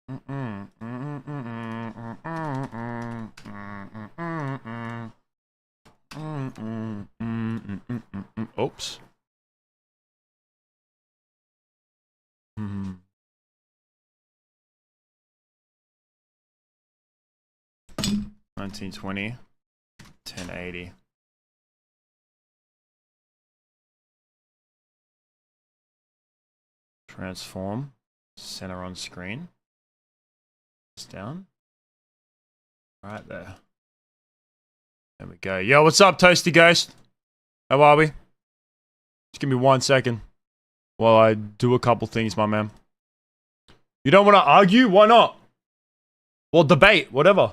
Oops. 1920, 1080. Transform, center on screen. It's down. Right there. There we go. Yo, what's up, Toasty Ghost? How are we? Just give me 1 second while I do a couple things, my man. You don't want to argue? Why not? Well, debate, whatever.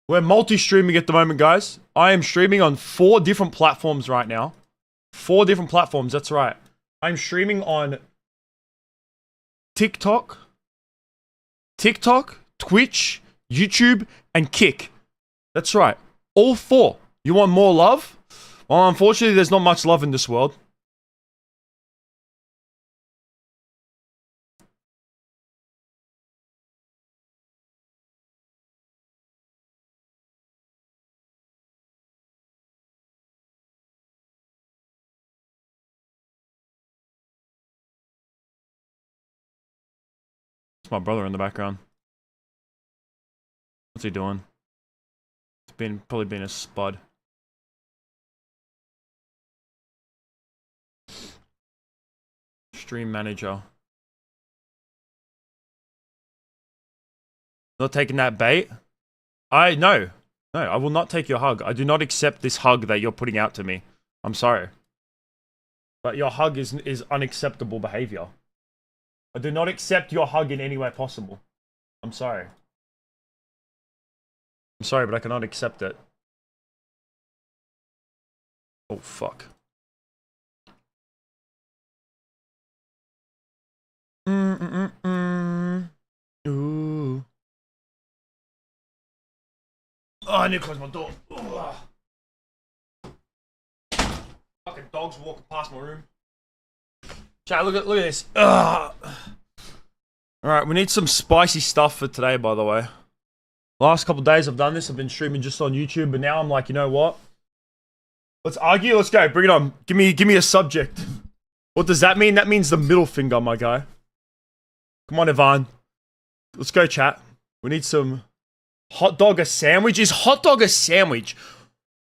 We're multi-streaming at the moment, guys. I am streaming on 4 different platforms right now. 4 different platforms, that's right. I'm streaming on TikTok, Twitch, YouTube, and Kick. That's right. All 4. You want more love? Well, unfortunately, there's not much love in this world. It's my brother in the background. What's he doing? It's probably been a spud. Stream manager. Not taking that bait? No, I will not take your hug. I do not accept this hug that you're putting out to me. I'm sorry. But your hug is unacceptable behavior. I do not accept your hug in any way possible. I'm sorry. I'm sorry, but I cannot accept it. Oh, fuck. Ooh. Oh, I need to close my door. Ugh. Fucking dogs walking past my room. Chat, look at this. Alright, we need some spicy stuff for today, by the way. Last couple days I've done this. I've been streaming just on YouTube, but now I'm like, you know what? Let's argue. Let's go. Bring it on. Give me a subject. What does that mean? That means the middle finger, my guy. Come on, Ivan. Let's go, chat. We need some hot dog a sandwich. Is hot dog a sandwich?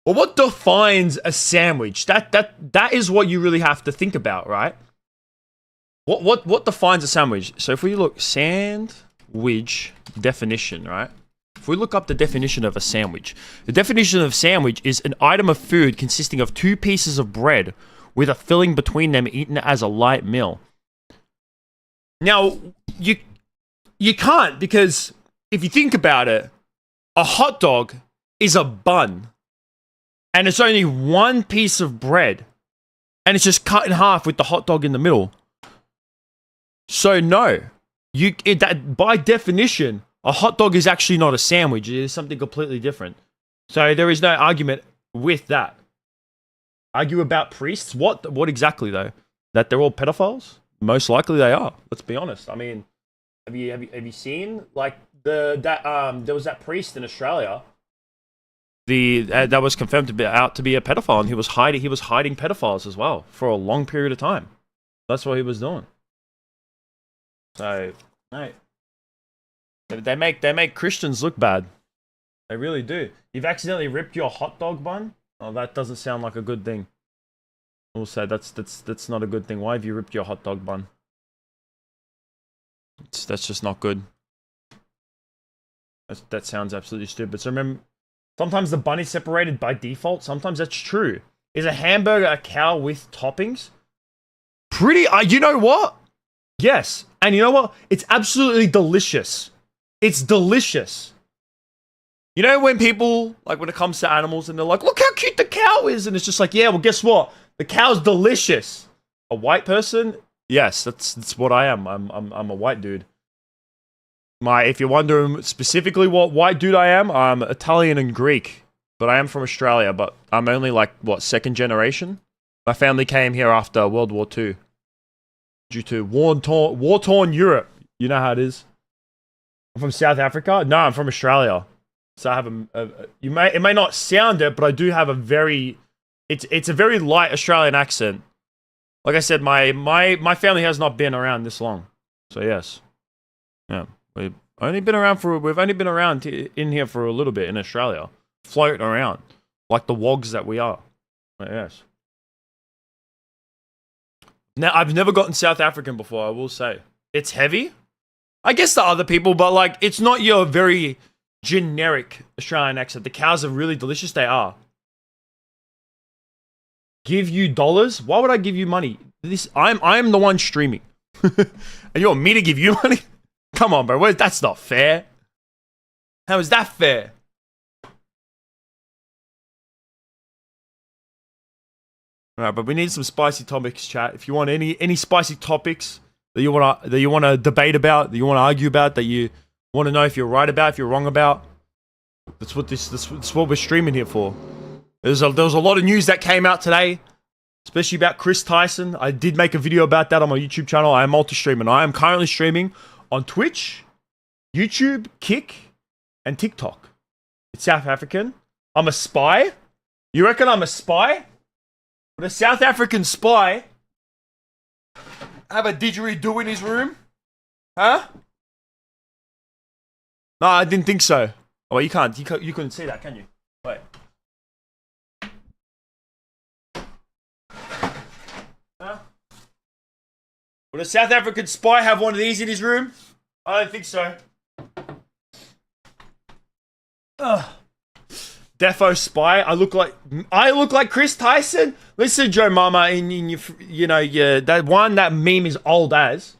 Well, what defines a sandwich? That is what you really have to think about, right? What defines a sandwich? So if we look sandwich definition, right? If we look up the definition of a sandwich, the definition of sandwich is an item of food consisting of 2 pieces of bread with a filling between them eaten as a light meal. Now, you can't, because if you think about it, a hot dog is a bun. And it's only 1 piece of bread. And it's just cut in half with the hot dog in the middle. So no, that by definition, a hot dog is actually not a sandwich. It is something completely different. So there is no argument with that. Argue about priests? What exactly though? That they're all pedophiles? Most likely they are. Let's be honest. I mean, have you seen like there was that priest in Australia? That was confirmed to be out to be a pedophile, and he was hiding pedophiles as well for a long period of time. That's what he was doing. So, mate, they make Christians look bad. They really do. You've accidentally ripped your hot dog bun? Oh, that doesn't sound like a good thing. Also, that's not a good thing. Why have you ripped your hot dog bun? That's just not good. That sounds absolutely stupid. So remember, sometimes the bun is separated by default. Sometimes that's true. Is a hamburger a cow with toppings? You know what? Yes. And you know what? It's absolutely delicious. It's delicious. You know when people, like when it comes to animals and they're like, look how cute the cow is. And it's just like, yeah, well, guess what? The cow's delicious. A white person? Yes, that's what I am. I'm a white dude. If you're wondering specifically what white dude I am, I'm Italian and Greek. But I am from Australia, but I'm only like, what, 2nd generation? My family came here after World War II. Due to war-torn Europe. You know how it is. I'm from South Africa. No, I'm from Australia. So I have it may not sound it, but I do have a very, it's a very light Australian accent. Like I said, my family has not been around this long. So yes, yeah, we've only been around in here for a little bit in Australia, floating around like the wogs that we are. But yes. Now I've never gotten South African before. I will say it's heavy. I guess the other people, but like it's not your very generic Australian accent. The cows are really delicious. They are. Give you dollars? Why would I give you money? I'm the one streaming. And you want me to give you money? Come on, bro. That's not fair. How is that fair? Alright, but we need some spicy topics, chat. If you want any spicy topics that you wanna debate about, that you wanna argue about, that you wanna know if you're right about, if you're wrong about, that's what we're streaming here for. There was a lot of news that came out today, especially about Chris Tyson. I did make a video about that on my YouTube channel. I am multi-streaming. I am currently streaming on Twitch, YouTube, Kick, and TikTok. It's South African. I'm a spy. You reckon I'm a spy? Would a South African spy have a didgeridoo in his room? Huh? No, I didn't think so. Oh, you couldn't see that, can you? Wait. Huh? Would a South African spy have one of these in his room? I don't think so. Ugh. Defo spy. I look like Chris Tyson. Listen, Joe Mama, that meme is old as.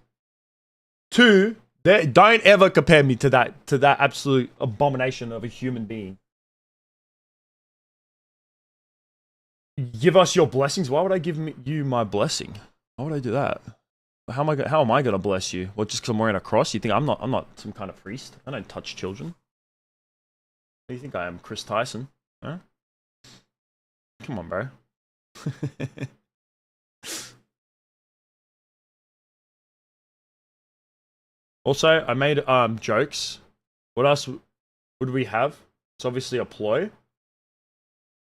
2, don't ever compare me to that absolute abomination of a human being. Give us your blessings. Why would I give you my blessing? Why would I do that? How am I gonna bless you? What, just because I'm wearing a cross? You think I'm not some kind of priest? I don't touch children. What do you think I am, Chris Tyson? Huh? Come on, bro. Also, I made jokes. What else would we have? It's obviously a ploy.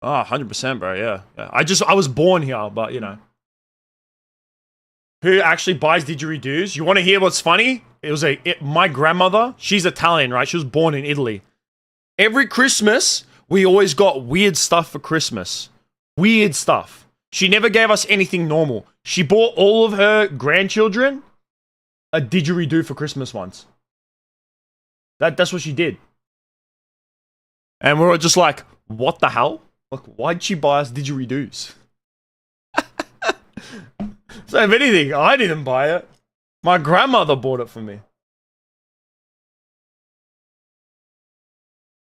Ah, 100%, bro. Yeah. I was born here, but you know. Who actually buys didgeridoos? You want to hear what's funny? My grandmother. She's Italian, right? She was born in Italy. Every Christmas, we always got weird stuff for Christmas. Weird stuff. She never gave us anything normal. She bought all of her grandchildren a didgeridoo for Christmas once. That's what she did. And we were just like, what the hell? Like, why'd she buy us didgeridoos? So if anything, I didn't buy it. My grandmother bought it for me.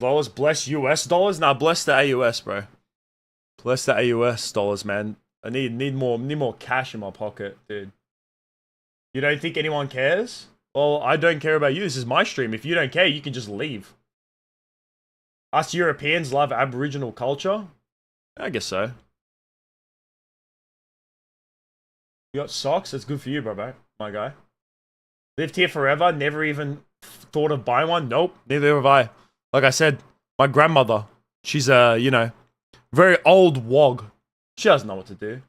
Dollars, bless US dollars? Nah, bless the AUS, bro. Bless the AUS dollars, man. I need more cash in my pocket, dude. You don't think anyone cares? Well, I don't care about you. This is my stream. If you don't care, you can just leave. Us Europeans love Aboriginal culture? I guess so. You got socks? That's good for you, bro, my guy. Lived here forever, never even thought of buying one? Nope, neither have I. Like I said, my grandmother, she's a, very old wog. She doesn't know what to do.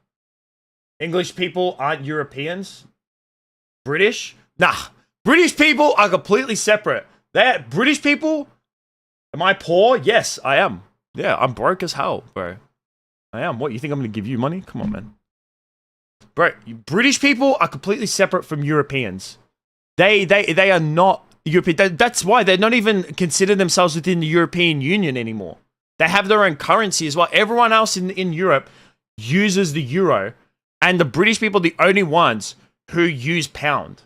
English people aren't Europeans. British? Nah. British people are completely separate. British people? Am I poor? Yes, I am. Yeah, I'm broke as hell, bro. I am. What, you think I'm gonna give you money? Come on, man. Bro, British people are completely separate from Europeans. They are not European. That's why they're not even consider themselves within the European Union anymore. They have their own currency as well. Everyone else in Europe uses the euro, and the British people are the only ones who use pound.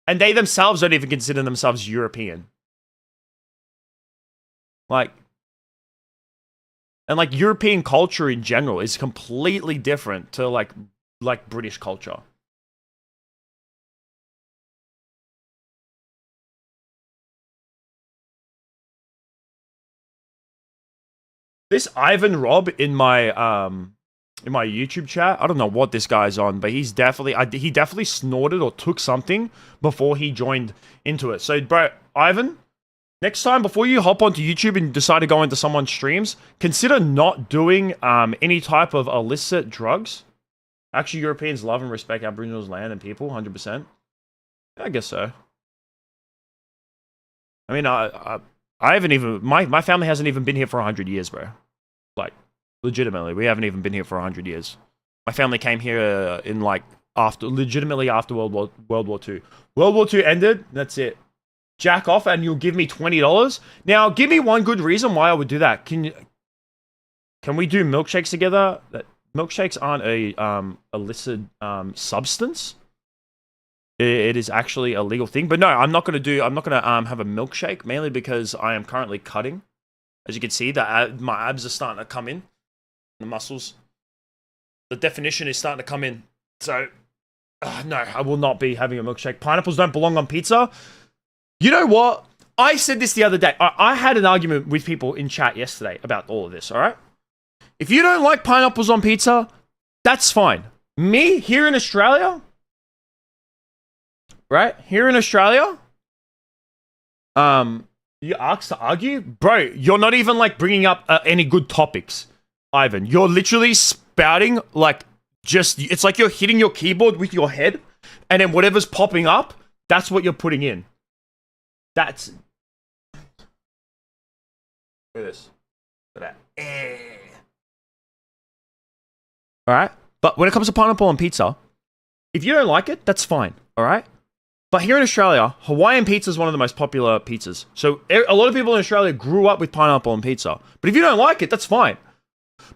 And they themselves don't even consider themselves European. And European culture in general is completely different to like British culture. This Ivan Robb in my in my YouTube chat. I don't know what this guy's on, but he's definitely he definitely snorted or took something before he joined into it. So, bro, Ivan, next time before you hop onto YouTube and decide to go into someone's streams, consider not doing any type of illicit drugs. Actually, Europeans love and respect Aboriginals' land and people, 100%. I guess so. I mean, I haven't even my family hasn't even been here for 100 years, bro. Like, legitimately, we haven't even been here for 100 years. My family came here in like legitimately after World War II. World War II ended. That's it. Jack off, and you'll give me $20. Now, give me one good reason why I would do that. Can we do milkshakes together? Milkshakes aren't a illicit substance. It is actually a legal thing. But no, I'm not gonna have a milkshake, mainly because I am currently cutting. As you can see, my abs are starting to come in. The muscles. The definition is starting to come in. So, no, I will not be having a milkshake. Pineapples don't belong on pizza. You know what? I said this the other day. I had an argument with people in chat yesterday about all of this, alright? If you don't like pineapples on pizza, that's fine. Me, here in Australia... Right? Here in Australia, you asked to argue? Bro, you're not even, like, bringing up any good topics, Ivan. You're literally spouting, like, it's like you're hitting your keyboard with your head, and then whatever's popping up, that's what you're putting in. That's... Look at this. Look at that. Alright? But when it comes to pineapple on pizza, if you don't like it, that's fine, alright? But here in Australia, Hawaiian pizza is one of the most popular pizzas. So a lot of people in Australia grew up with pineapple on pizza. But if you don't like it, that's fine.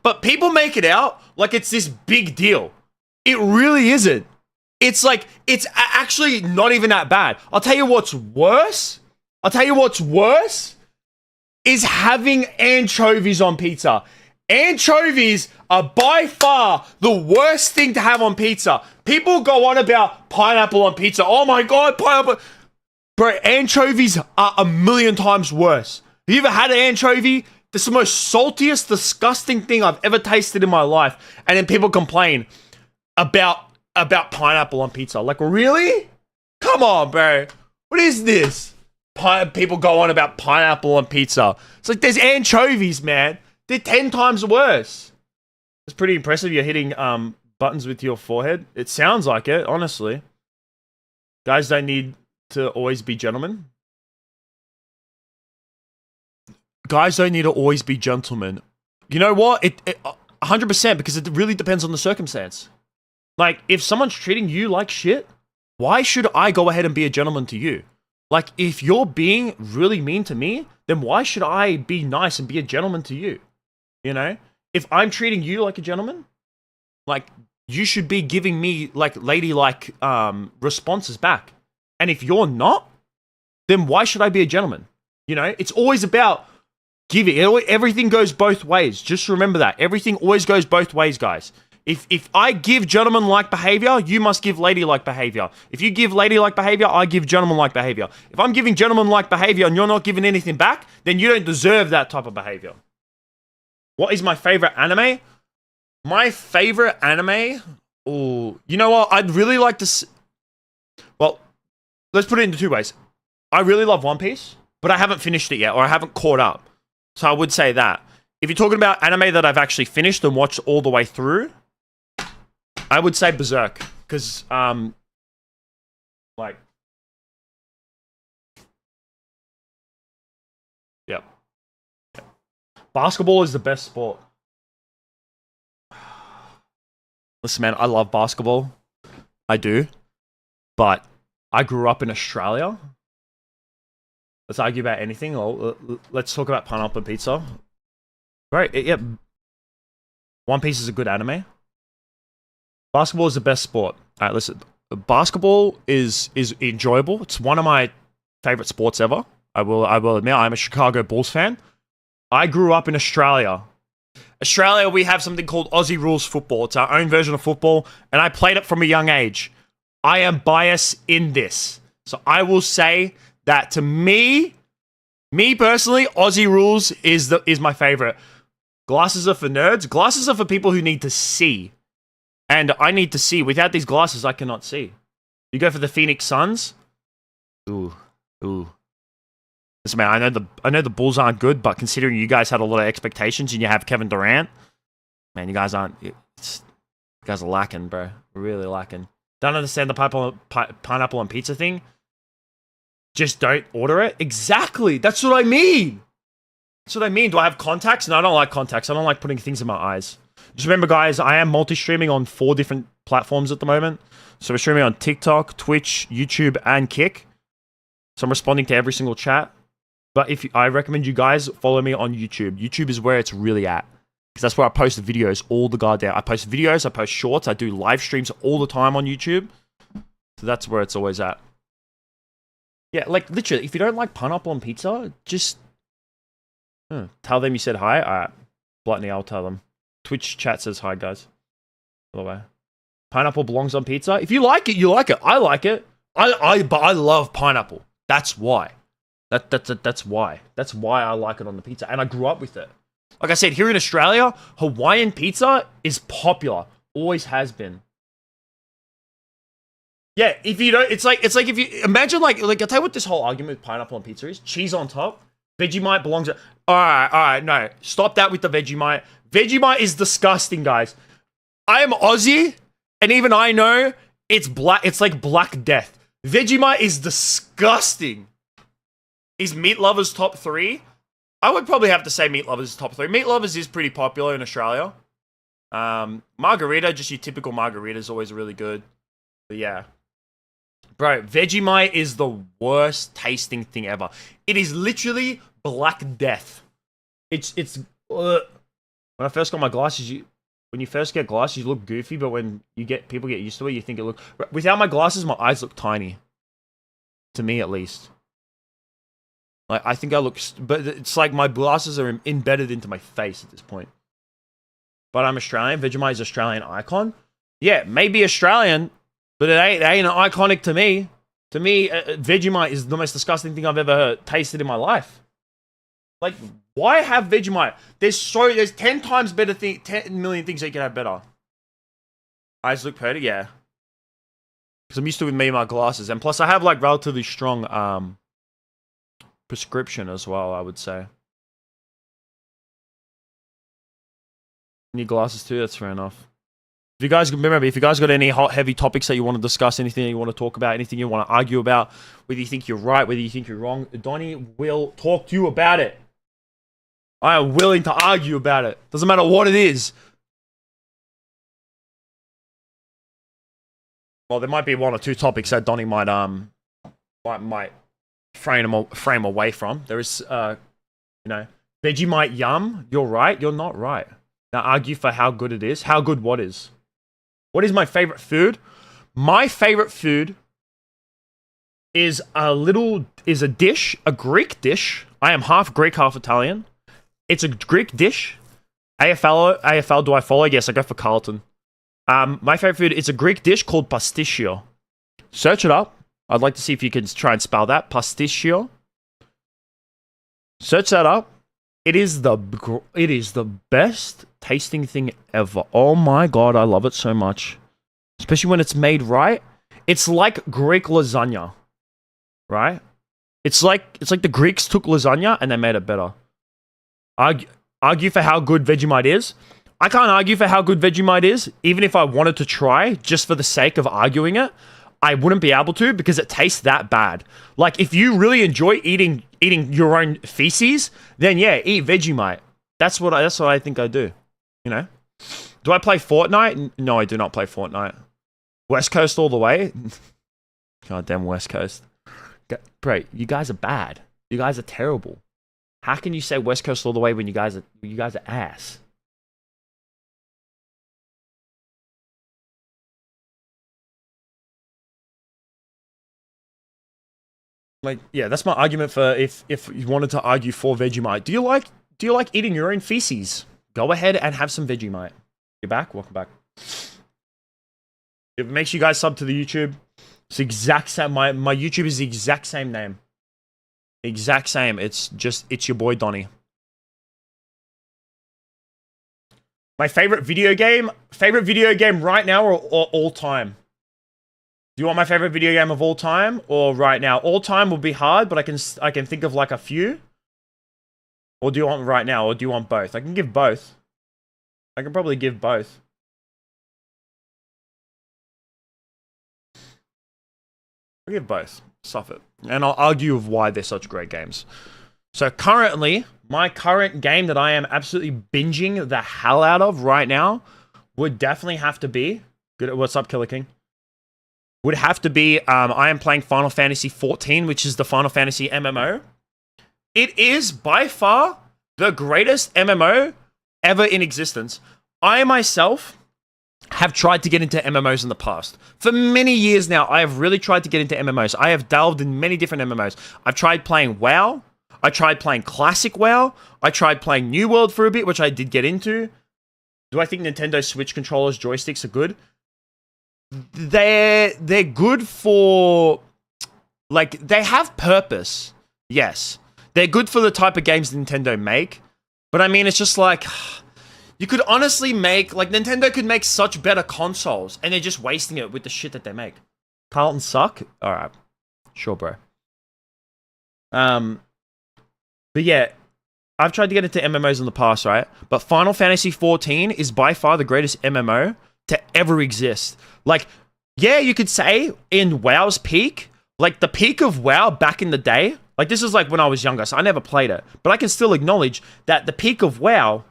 But people make it out like it's this big deal. It really isn't. It's like, it's actually not even that bad. I'll tell you what's worse. Is having anchovies on pizza. Anchovies are by far the worst thing to have on pizza. People go on about pineapple on pizza. Oh my god, pineapple. Bro, anchovies are a million times worse. Have you ever had an anchovy? This is the most saltiest, disgusting thing I've ever tasted in my life. And then people complain about pineapple on pizza. Like, really? Come on, bro. What is this? People go on about pineapple on pizza. It's like, there's anchovies, man. They're 10 times worse. It's pretty impressive you're hitting buttons with your forehead. It sounds like it, honestly. Guys don't need to always be gentlemen. Guys don't need to always be gentlemen. You know what? It 100%, because it really depends on the circumstance. Like, if someone's treating you like shit, why should I go ahead and be a gentleman to you? Like, if you're being really mean to me, then why should I be nice and be a gentleman to you? You know? If I'm treating you like a gentleman, like, you should be giving me, like, ladylike responses back. And if you're not, then why should I be a gentleman? You know? It's always about giving. Everything goes both ways. Just remember that. Everything always goes both ways, guys. If I give gentleman-like behavior, you must give lady-like behavior. If you give lady-like behavior, I give gentleman-like behavior. If I'm giving gentleman-like behavior and you're not giving anything back, then you don't deserve that type of behavior. What is my favorite anime? My favorite anime? Oh, you know what? I'd really like to... Well, let's put it into two ways. I really love One Piece, but I haven't finished it yet, or I haven't caught up. So I would say that. If you're talking about anime that I've actually finished and watched all the way through, I would say Berserk, because, like, yep. Basketball is the best sport. Listen, man, I love basketball. I do. But I grew up in Australia. Let's argue about anything. Or let's talk about pineapple pizza. Right, yep. One Piece is a good anime. Basketball is the best sport. All right, listen. Basketball is enjoyable. It's one of my favorite sports ever. I will admit, I'm a Chicago Bulls fan. I grew up in Australia. Australia, we have something called Aussie Rules football. It's our own version of football, and I played it from a young age. I am biased in this. So I will say that to me personally, Aussie Rules is my favorite. Glasses are for nerds. Glasses are for people who need to see. And I need to see. Without these glasses, I cannot see. You go for the Phoenix Suns. Ooh. Listen, man, I know the Bulls aren't good, but considering you guys had a lot of expectations and you have Kevin Durant, man, you guys aren't. You guys are lacking, bro. Really lacking. Don't understand the pineapple on pizza thing. Just don't order it. Exactly. That's what I mean. That's what I mean. Do I have contacts? No, I don't like contacts. I don't like putting things in my eyes. Just remember, guys, I am multi-streaming on 4 different platforms at the moment. So we're streaming on TikTok, Twitch, YouTube, and Kick. So I'm responding to every single chat. But I recommend you guys follow me on YouTube. YouTube is where it's really at. Because that's where I post videos all the goddamn. I post videos, I post shorts, I do live streams all the time on YouTube. So that's where it's always at. Yeah, like literally, if you don't like pineapple on pizza, just tell them you said hi. Alright. Gluttony, I'll tell them. Twitch chat says hi, guys. By the way. Pineapple belongs on pizza. If you like it, you like it. I like it. But I love pineapple. That's why. That's why. That's why I like it on the pizza. And I grew up with it. Like I said, here in Australia, Hawaiian pizza is popular. Always has been. Yeah, if you don't, it's like if you imagine like I'll tell you what this whole argument with pineapple on pizza is. Cheese on top. Vegemite belongs. All right, no, stop that with the Vegemite. Vegemite is disgusting, guys. I am Aussie, and even I know it's black. It's like Black Death. Vegemite is disgusting. Is Meat Lovers top 3? I would probably have to say Meat Lovers is top 3. Meat Lovers is pretty popular in Australia. Margarita, just your typical margarita, is always really good. But yeah. Bro, Vegemite is the worst tasting thing ever. It is literally Black Death. It's when I first got my glasses, when you first get glasses, you look goofy, but when people get used to it, you think it look. Without my glasses, my eyes look tiny. To me, at least. Like, I think I look, but it's like my glasses are embedded into my face at this point. But I'm Australian. Vegemite is Australian icon. Yeah, maybe Australian, but it ain't iconic to me. To me, Vegemite is the most disgusting thing I've ever tasted in my life. Like, why have Vegemite? There's 10 times better 10 million things that you can have better. Eyes look pretty, yeah. Because I'm used to it with me and my glasses, and plus I have like relatively strong prescription as well, I would say. Need glasses too, that's fair enough. If you guys got any hot, heavy topics that you want to discuss, anything that you want to talk about, anything you want to argue about, whether you think you're right, whether you think you're wrong, Donnie will talk to you about it. I am willing to argue about it. Doesn't matter what it is. Well, there might be 1 or 2 topics that Donnie might frame away from. There is, Vegemite yum. You're right. You're not right. Now argue for how good it is. How good what is? What is my favorite food? My favorite food is a dish, a Greek dish. I am half Greek, half Italian. It's a Greek dish. AFL, do I follow? Yes, I go for Carlton. My favorite food is a Greek dish called pasticcio. Search it up. I'd like to see if you can try and spell that. Pasticcio. Search that up. It is the best tasting thing ever. Oh my god, I love it so much. Especially when it's made right. It's like Greek lasagna. Right? It's like the Greeks took lasagna and they made it better. Argue for how good Vegemite is. I can't argue for how good Vegemite is, even if I wanted to try, just for the sake of arguing it. I wouldn't be able to because it tastes that bad. Like, if you really enjoy eating your own feces, then yeah, eat Vegemite. That's what I think I do. You know? Do I play Fortnite? No, I do not play Fortnite. West Coast all the way? Goddamn West Coast. Bro, you guys are bad. You guys are terrible. How can you say West Coast all the way when you guys are ass? Like, yeah, that's my argument for if you wanted to argue for Vegemite. Do you like eating your own feces? Go ahead and have some Vegemite. You're back? Welcome back. Make sure you guys sub to the YouTube. It's the exact same. My YouTube is the exact same name. Exact same. It's your boy Donnie. My favorite video game right now or all time? Do you want my favorite video game of all time or right now? All time will be hard, but I can think of like a few. Or do you want right now, or do you want both? I can give both. I can probably give both. I'll give both. Stuff it. And I'll argue of why they're such great games. So currently, my current game that I am absolutely binging the hell out of right now would definitely have to be... What's up, Killer King? Would have to be... I am playing Final Fantasy XIV, which is the Final Fantasy MMO. It is by far the greatest MMO ever in existence. I myself have tried to get into MMOs in the past. For many years now, I have really tried to get into MMOs. I have delved in many different MMOs. I've tried playing WoW. I tried playing Classic WoW. I tried playing New World for a bit, which I did get into. Do I think Nintendo Switch controllers, joysticks are good? They're good for... Like, they have purpose. Yes. They're good for the type of games Nintendo make. But I mean, it's just like... You could honestly make... Like, Nintendo could make such better consoles. And they're just wasting it with the shit that they make. Carlton suck? Alright. Sure, bro. But yeah... I've tried to get into MMOs in the past, right? But Final Fantasy XIV is by far the greatest MMO to ever exist. Like, yeah, you could say in WoW's peak... Like, the peak of WoW back in the day... Like, this is like when I was younger, so I never played it. But I can still acknowledge that the peak of WoW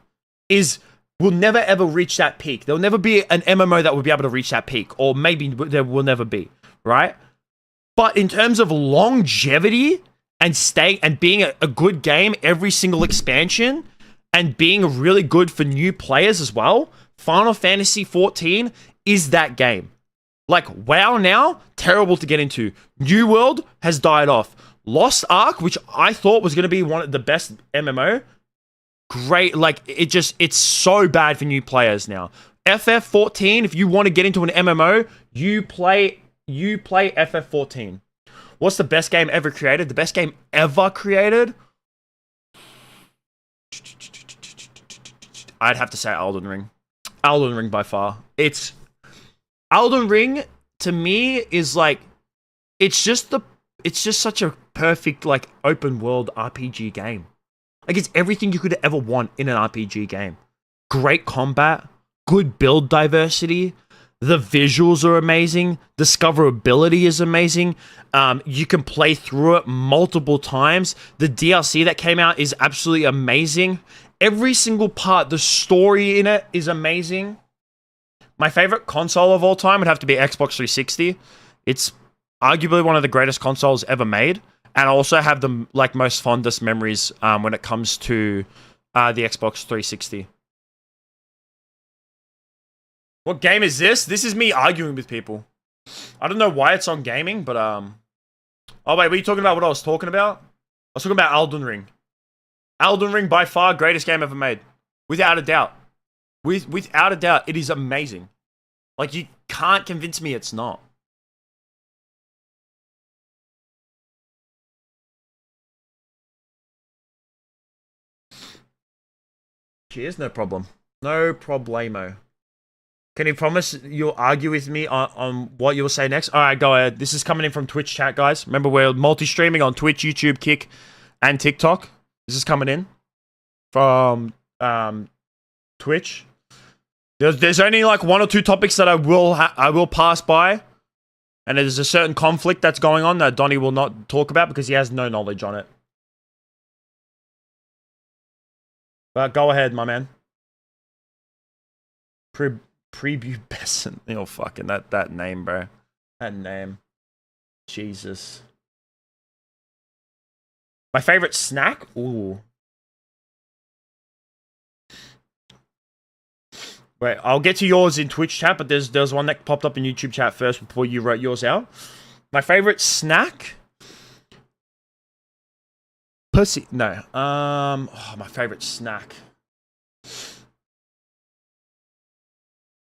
will never ever reach that peak. There'll never be an MMO that will be able to reach that peak. Or maybe there will never be, right? But in terms of longevity and being a good game every single expansion and being really good for new players as well, Final Fantasy XIV is that game. Like, WoW now, terrible to get into. New World has died off. Lost Ark, which I thought was going to be one of the best MMO, great. Like, it's so bad for new players now. FF14, if you want to get into an MMO, you play FF14. What's the best game ever created? The best game ever created? I'd have to say Elden Ring. Elden Ring by far. Elden Ring, to me, is like, it's just such a perfect, like, open world RPG game. Like, it's everything you could ever want in an RPG game. Great combat, good build diversity, the visuals are amazing, discoverability is amazing, you can play through it multiple times, the DLC that came out is absolutely amazing, every single part, the story in it is amazing. My favorite console of all time would have to be Xbox 360. It's arguably one of the greatest consoles ever made, and I also have the most fondest memories when it comes to the Xbox 360. What game is this? This is me arguing with people. I don't know why it's on gaming, but oh wait, were you talking about what I was talking about? I was talking about Elden Ring. Elden Ring by far greatest game ever made, without a doubt. Without a doubt, it is amazing. Like, you can't convince me it's not. Cheers, no problem. No problemo. Can you promise you'll argue with me on what you'll say next? Alright, go ahead. This is coming in from Twitch chat, guys. Remember, we're multi-streaming on Twitch, YouTube, Kick, and TikTok. This is coming in from Twitch. There's only like one or two topics that I will pass by, and there's a certain conflict that's going on that Donnie will not talk about because he has no knowledge on it. But go ahead, my man. Prepubescent. Oh, fucking that name, bro. That name. Jesus. My favorite snack? Ooh. Wait, I'll get to yours in Twitch chat, but there's one that popped up in YouTube chat first before you wrote yours out. My favorite snack? Pussy. No. My favorite snack.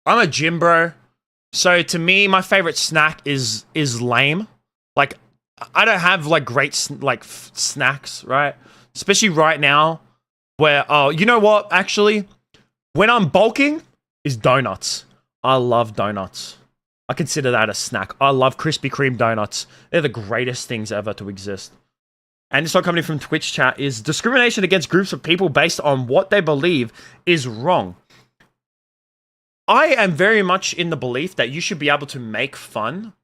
I'm a gym bro. So to me, my favorite snack is lame. Like, I don't have like great snacks, right? Especially right now where, oh, you know what? Actually, When I'm bulking, is donuts. I love donuts. I consider that a snack. I love Krispy Kreme donuts. They're the greatest things ever to exist. And this one coming from Twitch chat is discrimination against groups of people based on what they believe is wrong. I am very much in the belief that you should be able to make fun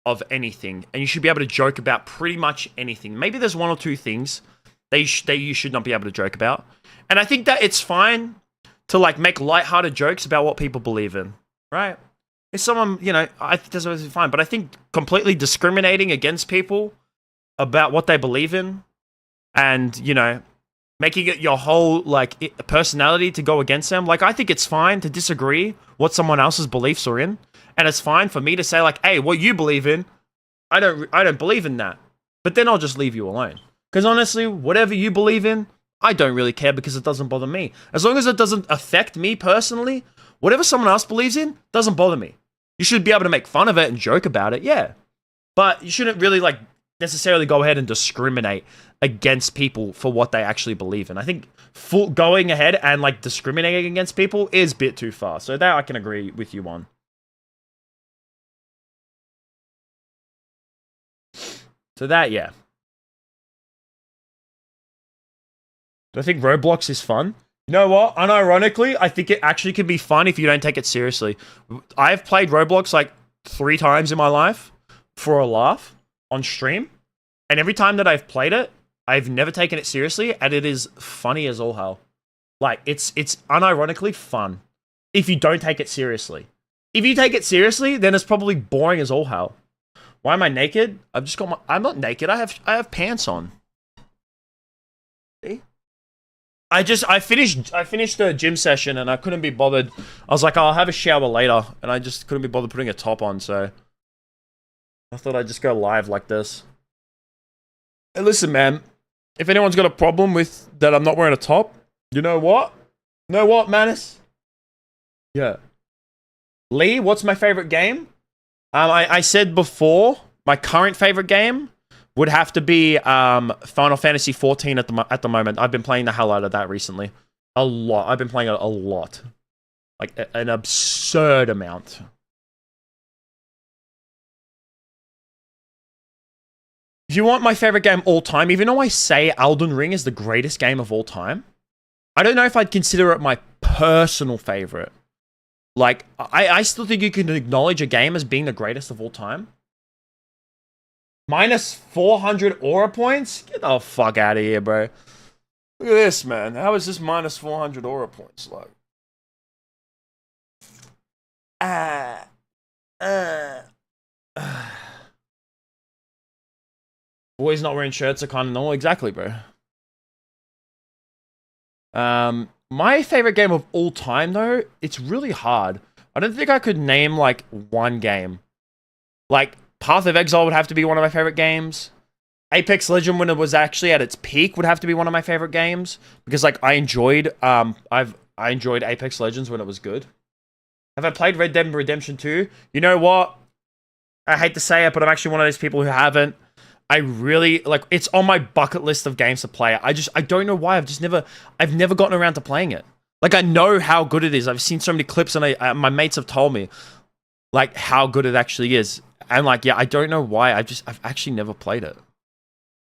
of anything, and you should be able to joke about pretty much anything. Maybe there's one or two things that you should not be able to joke about. And I think that it's fine to like make lighthearted jokes about what people believe in, right? If someone, you know, I think that's always fine. But I think completely discriminating against people about what they believe in and, you know, making it your whole, like, personality to go against them. Like, I think it's fine to disagree what someone else's beliefs are in. And it's fine for me to say, like, hey, what you believe in, I don't believe in that. But then I'll just leave you alone. Because honestly, whatever you believe in, I don't really care because it doesn't bother me. As long as it doesn't affect me personally, whatever someone else believes in doesn't bother me. You should be able to make fun of it and joke about it, yeah. But you shouldn't really, like, necessarily go ahead and discriminate against people for what they actually believe in. I think going ahead and, like, discriminating against people is a bit too far. So that I can agree with you on. So that, yeah. Do I think Roblox is fun? You know what? Unironically, I think it actually can be fun if you don't take it seriously. I've played Roblox like 3 times in my life for a laugh on stream. And every time that I've played it, I've never taken it seriously, and it is funny as all hell. Like, it's unironically fun if you don't take it seriously. If you take it seriously, then it's probably boring as all hell. Why am I naked? I'm not naked. I have pants on. See? I finished the gym session and I couldn't be bothered. I was like, oh, I'll have a shower later, and I just couldn't be bothered putting a top on, so I thought I'd just go live like this. Hey, listen, man. If anyone's got a problem with that I'm not wearing a top, you know what? You know what, Manus? Yeah. Lee, what's my favorite game? I said before, my current favorite game would have to be Final Fantasy 14 at the moment. I've been playing the hell out of that recently. A lot. I've been playing it a lot. Like, an absurd amount. If you want my favorite game all time, even though I say Elden Ring is the greatest game of all time, I don't know if I'd consider it my personal favorite. Like, I still think you can acknowledge a game as being the greatest of all time. Minus 400 aura points? Get the fuck out of here, bro. Look at this, man. How is this minus 400 aura points? Like, boys not wearing shirts are kind of normal. Exactly, bro. My favorite game of all time, though, it's really hard. I don't think I could name, like, one game. Like, Path of Exile would have to be one of my favorite games. Apex Legends, when it was actually at its peak, would have to be one of my favorite games. Because, like, I enjoyed Apex Legends when it was good. Have I played Red Dead Redemption 2? You know what? I hate to say it, but I'm actually one of those people who haven't. I really, like, it's on my bucket list of games to play. I don't know why. I've never gotten around to playing it. Like, I know how good it is. I've seen so many clips, and my mates have told me, like, how good it actually is. And, like, yeah, I don't know why. I've actually never played it.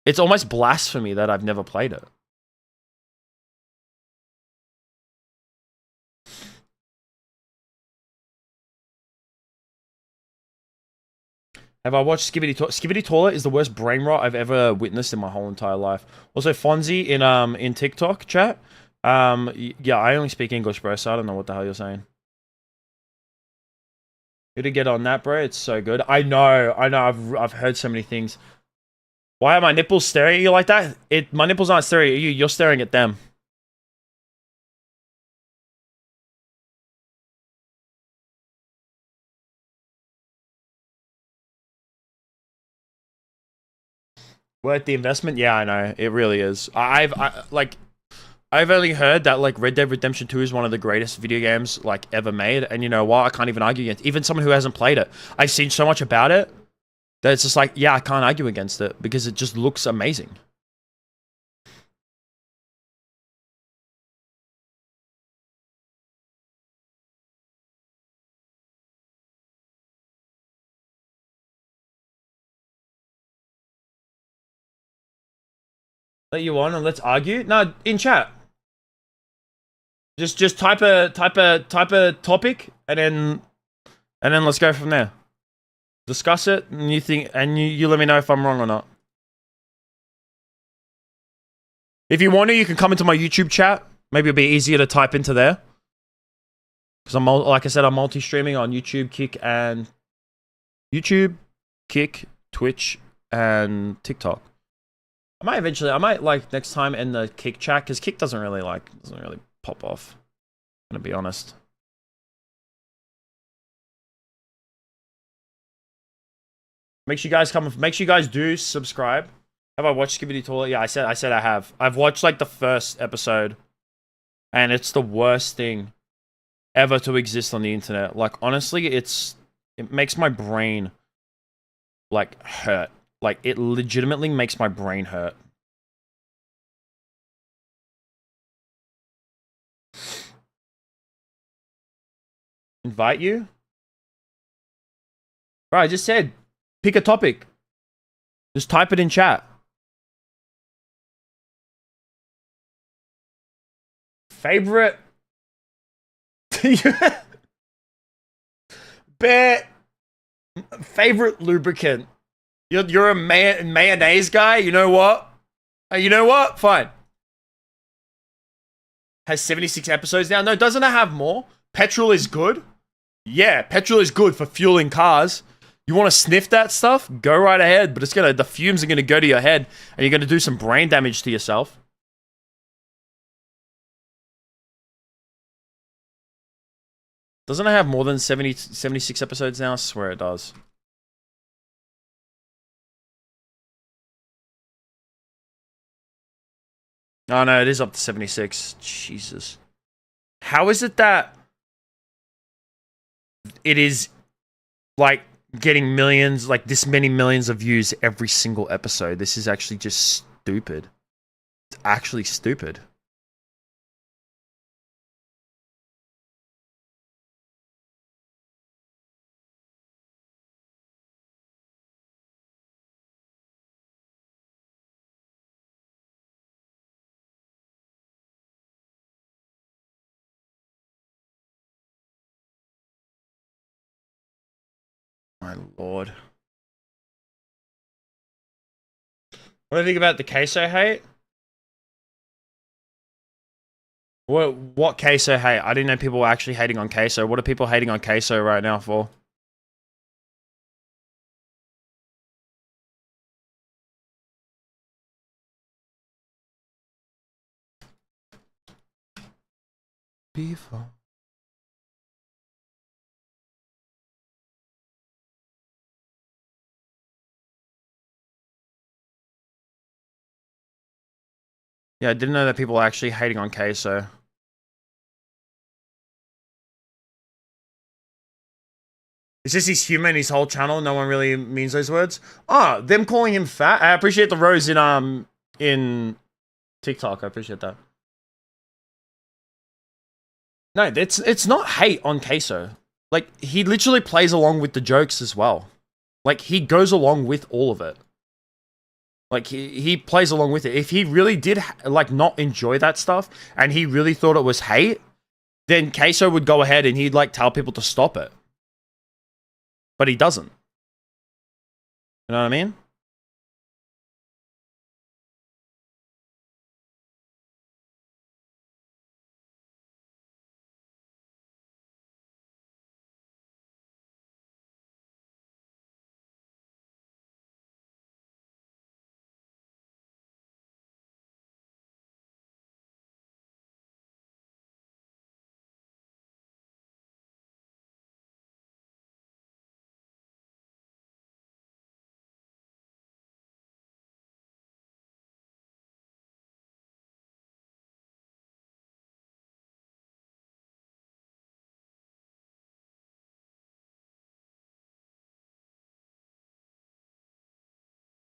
It's almost blasphemy that I've never played it. Have I watched Skibidi Toilet? Skibidi Toilet is the worst brain rot I've ever witnessed in my whole entire life. Also, Fonzie in TikTok chat. Yeah, I only speak English, bro, so I don't know what the hell you're saying. You to get on that, bro. It's so good. I know. I've heard so many things. Why are my nipples staring at you like that? My nipples aren't staring at you. You're staring at them. Worth the investment? Yeah, I know. It really is. I've only heard that, like, Red Dead Redemption 2 is one of the greatest video games, like, ever made. And you know what? I can't even argue against even someone who hasn't played it. I've seen so much about it that it's just like, yeah, I can't argue against it because it just looks amazing. Let you on and let's argue. No, in chat. Just type a topic and then let's go from there. Discuss it and you let me know if I'm wrong or not. If you want to, you can come into my YouTube chat. Maybe it'll be easier to type into there. Because like I said, I'm multi-streaming on YouTube, Kick, Twitch, and TikTok. I might like next time in the Kick chat, because Kick doesn't really pop off. I'm gonna be honest. Make sure you guys do subscribe. Have I watched Skibidi Toilet? Yeah, I said I have. I've watched like the first episode, and it's the worst thing ever to exist on the internet. Like honestly, it makes my brain like hurt. Like it legitimately makes my brain hurt. Invite you? Bro, I just said pick a topic. Just type it in chat. Favorite Bear favorite lubricant. You're a mayonnaise guy. You know what? You know what? Fine. Has 76 episodes now. No, doesn't it have more? Petrol is good. Yeah, petrol is good for fueling cars. You want to sniff that stuff? Go right ahead. But the fumes are gonna go to your head, and you're gonna do some brain damage to yourself. Doesn't it have more than 76 episodes now? I swear it does. Oh no, it is up to 76. Jesus. How is it that it is like getting millions, like this many millions of views every single episode? This is actually just stupid. It's actually stupid. My lord. What do you think about the queso hate? What queso hate? I didn't know people were actually hating on queso. What are people hating on queso right now for? Before. Yeah, I didn't know that people were actually hating on queso. It's just he's human, his whole channel, no one really means those words. Ah, them calling him fat. I appreciate the rose in TikTok. I appreciate that. No, it's not hate on queso. Like he literally plays along with the jokes as well. Like he goes along with all of it. Like he plays along with it. If he really did like not enjoy that stuff and he really thought it was hate, then Queso would go ahead and he'd like tell people to stop it. But he doesn't. You know what I mean?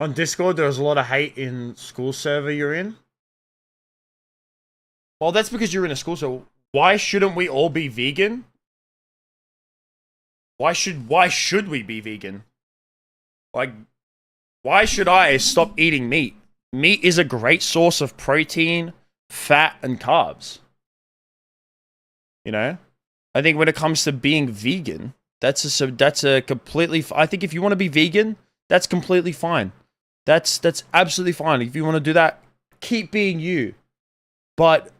On Discord, there was a lot of hate in school server you're in. Well, that's because you're in a school, so why shouldn't we all be vegan? Why should we be vegan? Like, why should I stop eating meat? meat is a great source of protein, fat, and carbs. You know, I think when it comes to being vegan, that's a completely. I think if you want to be vegan, that's completely fine. That's absolutely fine. If you want to do that, keep being you. But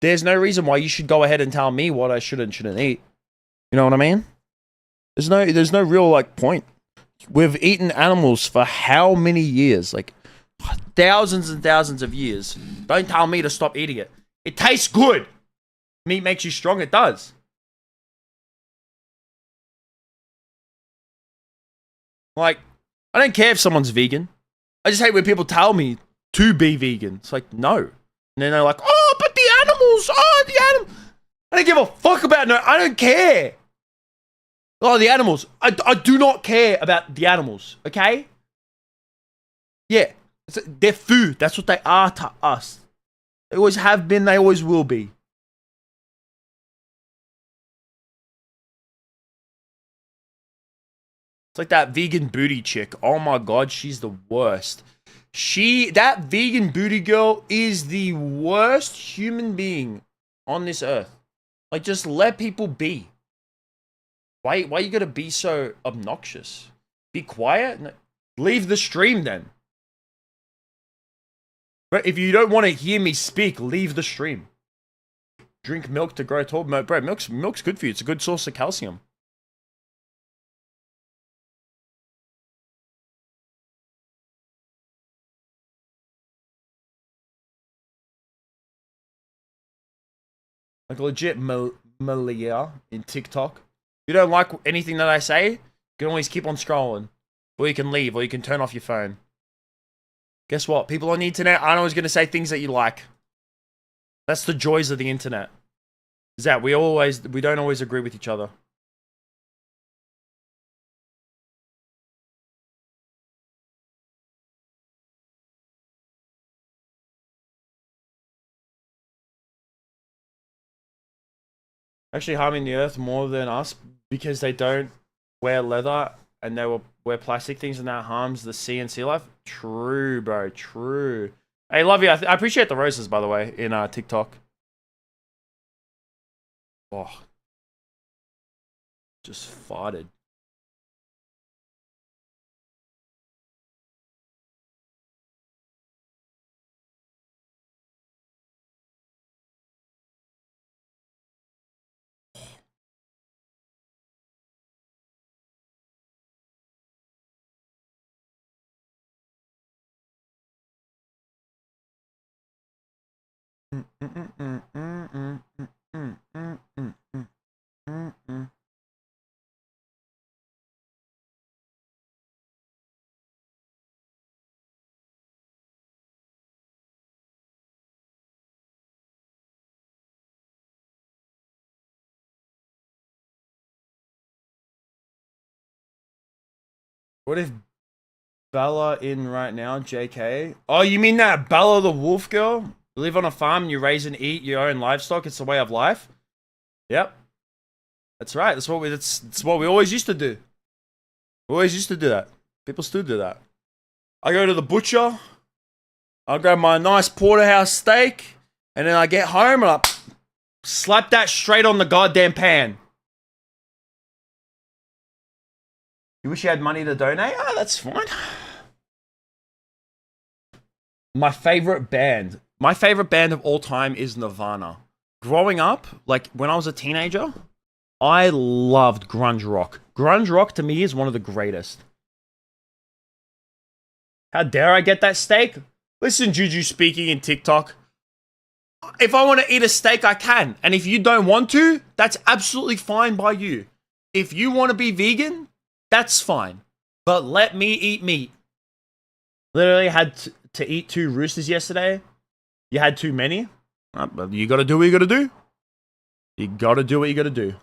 there's no reason why you should go ahead and tell me what I should and shouldn't eat. You know what I mean? There's no real like point. We've eaten animals for how many years? Like thousands and thousands of years. Don't tell me to stop eating it. It tastes good. Meat makes you strong. It does. Like, I don't care if someone's vegan. I just hate when people tell me to be vegan. It's like, no. And then they're like, oh, but the animals. Oh, the animals. I don't give a fuck about no. I don't care. Oh, the animals. I do not care about the animals. Okay? Yeah. They're food. That's what they are to us. They always have been. They always will be. It's like that vegan booty chick. Oh my god, she's the worst. That vegan booty girl is the worst human being on this earth. Like, just let people be. Why you gotta be so obnoxious? Be quiet? No. Leave the stream then. But if you don't want to hear me speak, leave the stream. Drink milk to grow tall. Bro, milk's good for you. It's a good source of calcium. Like legit Malia in TikTok. If you don't like anything that I say, you can always keep on scrolling. Or you can leave, or you can turn off your phone. Guess what? People on the internet aren't always going to say things that you like. That's the joys of the internet. Is that we don't always agree with each other. Actually harming the earth more than us because they don't wear leather and they will wear plastic things and that harms the sea and sea life. True, bro. True. Hey, love you. I appreciate the roses, by the way, in TikTok. Oh. Just farted. What if Bella in right now, JK? Oh, you mean that Bella the wolf girl? You live on a farm and you raise and eat your own livestock. It's the way of life. Yep. That's right. That's what we always used to do. We always used to do that. People still do that. I go to the butcher. I grab my nice porterhouse steak. And then I get home and I slap that straight on the goddamn pan. You wish you had money to donate? Ah, that's fine. My favorite band of all time is Nirvana. Growing up, like when I was a teenager, I loved grunge rock. Grunge rock to me is one of the greatest. How dare I get that steak? Listen, Juju speaking in TikTok. If I want to eat a steak, I can. And if you don't want to, that's absolutely fine by you. If you want to be vegan, that's fine. But let me eat meat. Literally had to eat 2 roosters yesterday. You had too many. You gotta do what you gotta do. You gotta do what you gotta do.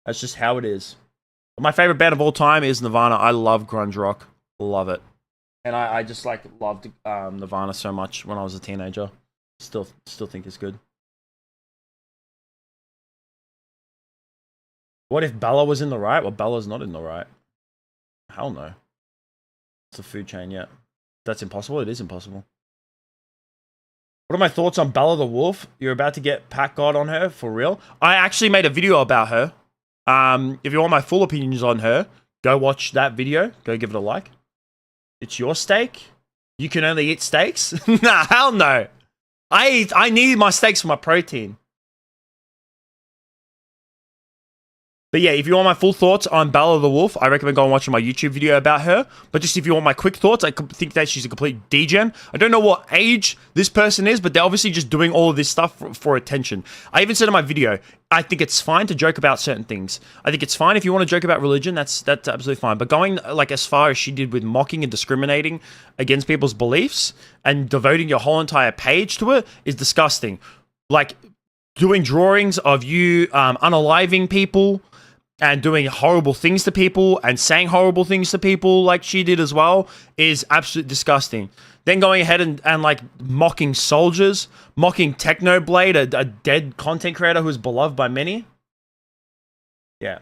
That's just how it is. But my favorite band of all time is Nirvana. I love grunge rock. Love it. And I just like loved Nirvana so much when I was a teenager. Still think it's good. What if Bella was in the right? Well, Bella's not in the right. Hell no. It's a food chain, yeah. That's impossible. It is impossible. What are my thoughts on Bella the Wolf? You're about to get Pack God on her, for real? I actually made a video about her. If you want my full opinions on her, go watch that video. Go give it a like. It's your steak? You can only eat steaks? Nah, hell no. I need my steaks for my protein. But yeah, if you want my full thoughts on Bella the Wolf, I recommend going watching my YouTube video about her. But just if you want my quick thoughts, I think that she's a complete degen. I don't know what age this person is, but they're obviously just doing all of this stuff for attention. I even said in my video, I think it's fine to joke about certain things. I think it's fine if you want to joke about religion, that's absolutely fine. But going like as far as she did with mocking and discriminating against people's beliefs and devoting your whole entire page to it is disgusting. Like doing drawings of you unaliving people and doing horrible things to people and saying horrible things to people like she did as well is absolutely disgusting. Then going ahead and like mocking soldiers, mocking Technoblade, a dead content creator who's beloved by many. Yeah.